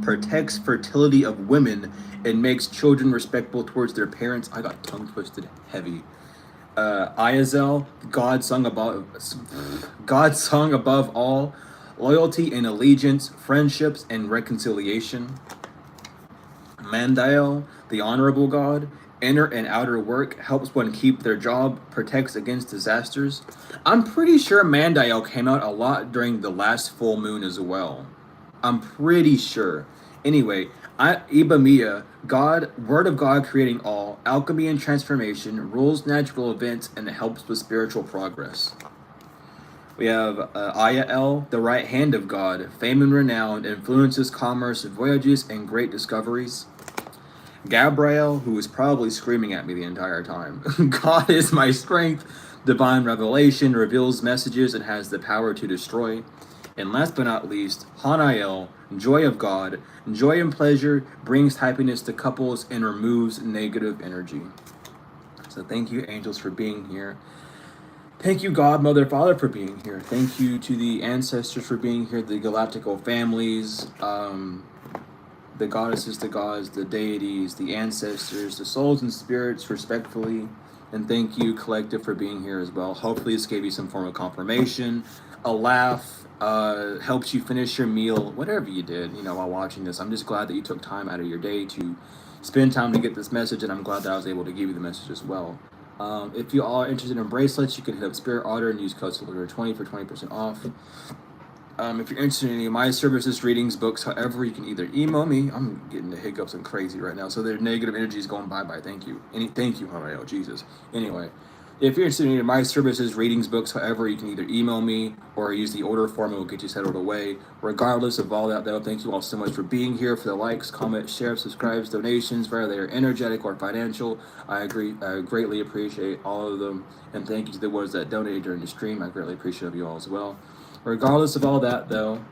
protects fertility of women and makes children respectful towards their parents. I got tongue twisted heavy. Iazel, God sung above all, loyalty and allegiance, friendships and reconciliation. Mandael, the honorable God, inner and outer work, helps one keep their job, protects against disasters. I'm pretty sure Mandael came out a lot during the last full moon as well. I'm pretty sure. Anyway, Ibamiya, God, Word of God creating all, alchemy and transformation, rules natural events, and helps with spiritual progress. We have Ayael, the right hand of God, fame and renown, influences commerce, voyages, and great discoveries. Gabriel, who is probably screaming at me the entire time. God is my strength, divine revelation, reveals messages, and has the power to destroy. And last but not least, Hanael, joy of God, joy and pleasure, brings happiness to couples, and removes negative energy. So thank you, angels, for being here. Thank you, God, Mother, Father, for being here. Thank you to the ancestors for being here, the galactical families, the goddesses, the gods, the deities, the ancestors, the souls and spirits, respectfully. And thank you, collective, for being here as well. Hopefully this gave you some form of confirmation, a laugh, helps you finish your meal, whatever you did, while watching this. I'm just glad that you took time out of your day to spend time to get this message, and I'm glad that I was able to give you the message as well. If you all are interested in bracelets, you can hit up Spirit Otter and use code SOLAR20 for 20% off. If you're interested in any of my services, readings, books, however, you can either email me. I'm getting the hiccups and crazy right now, so their negative energy is going bye-bye. Thank you. Thank you, Hamayo, Jesus. Anyway, if you're interested in any of my services, readings, books, however, you can either email me or use the order form. It will get you settled away. Regardless of all that, though, thank you all so much for being here, for the likes, comments, shares, subscribes, donations, whether they're energetic or financial. I greatly appreciate all of them. And thank you to the ones that donated during the stream. I greatly appreciate you all as well. Regardless of all that, though,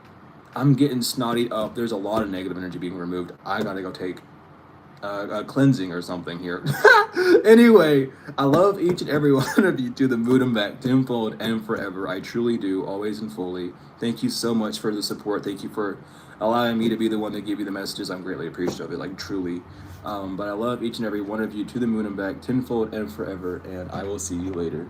I'm getting snottied up. There's a lot of negative energy being removed. I gotta go take a cleansing or something here. Anyway, I love each and every one of you to the moon and back, tenfold and forever. I truly do, always and fully. Thank you so much for the support. Thank you for allowing me to be the one to give you the messages. I'm greatly appreciative of it, like truly. But I love each and every one of you to the moon and back, tenfold and forever, and I will see you later.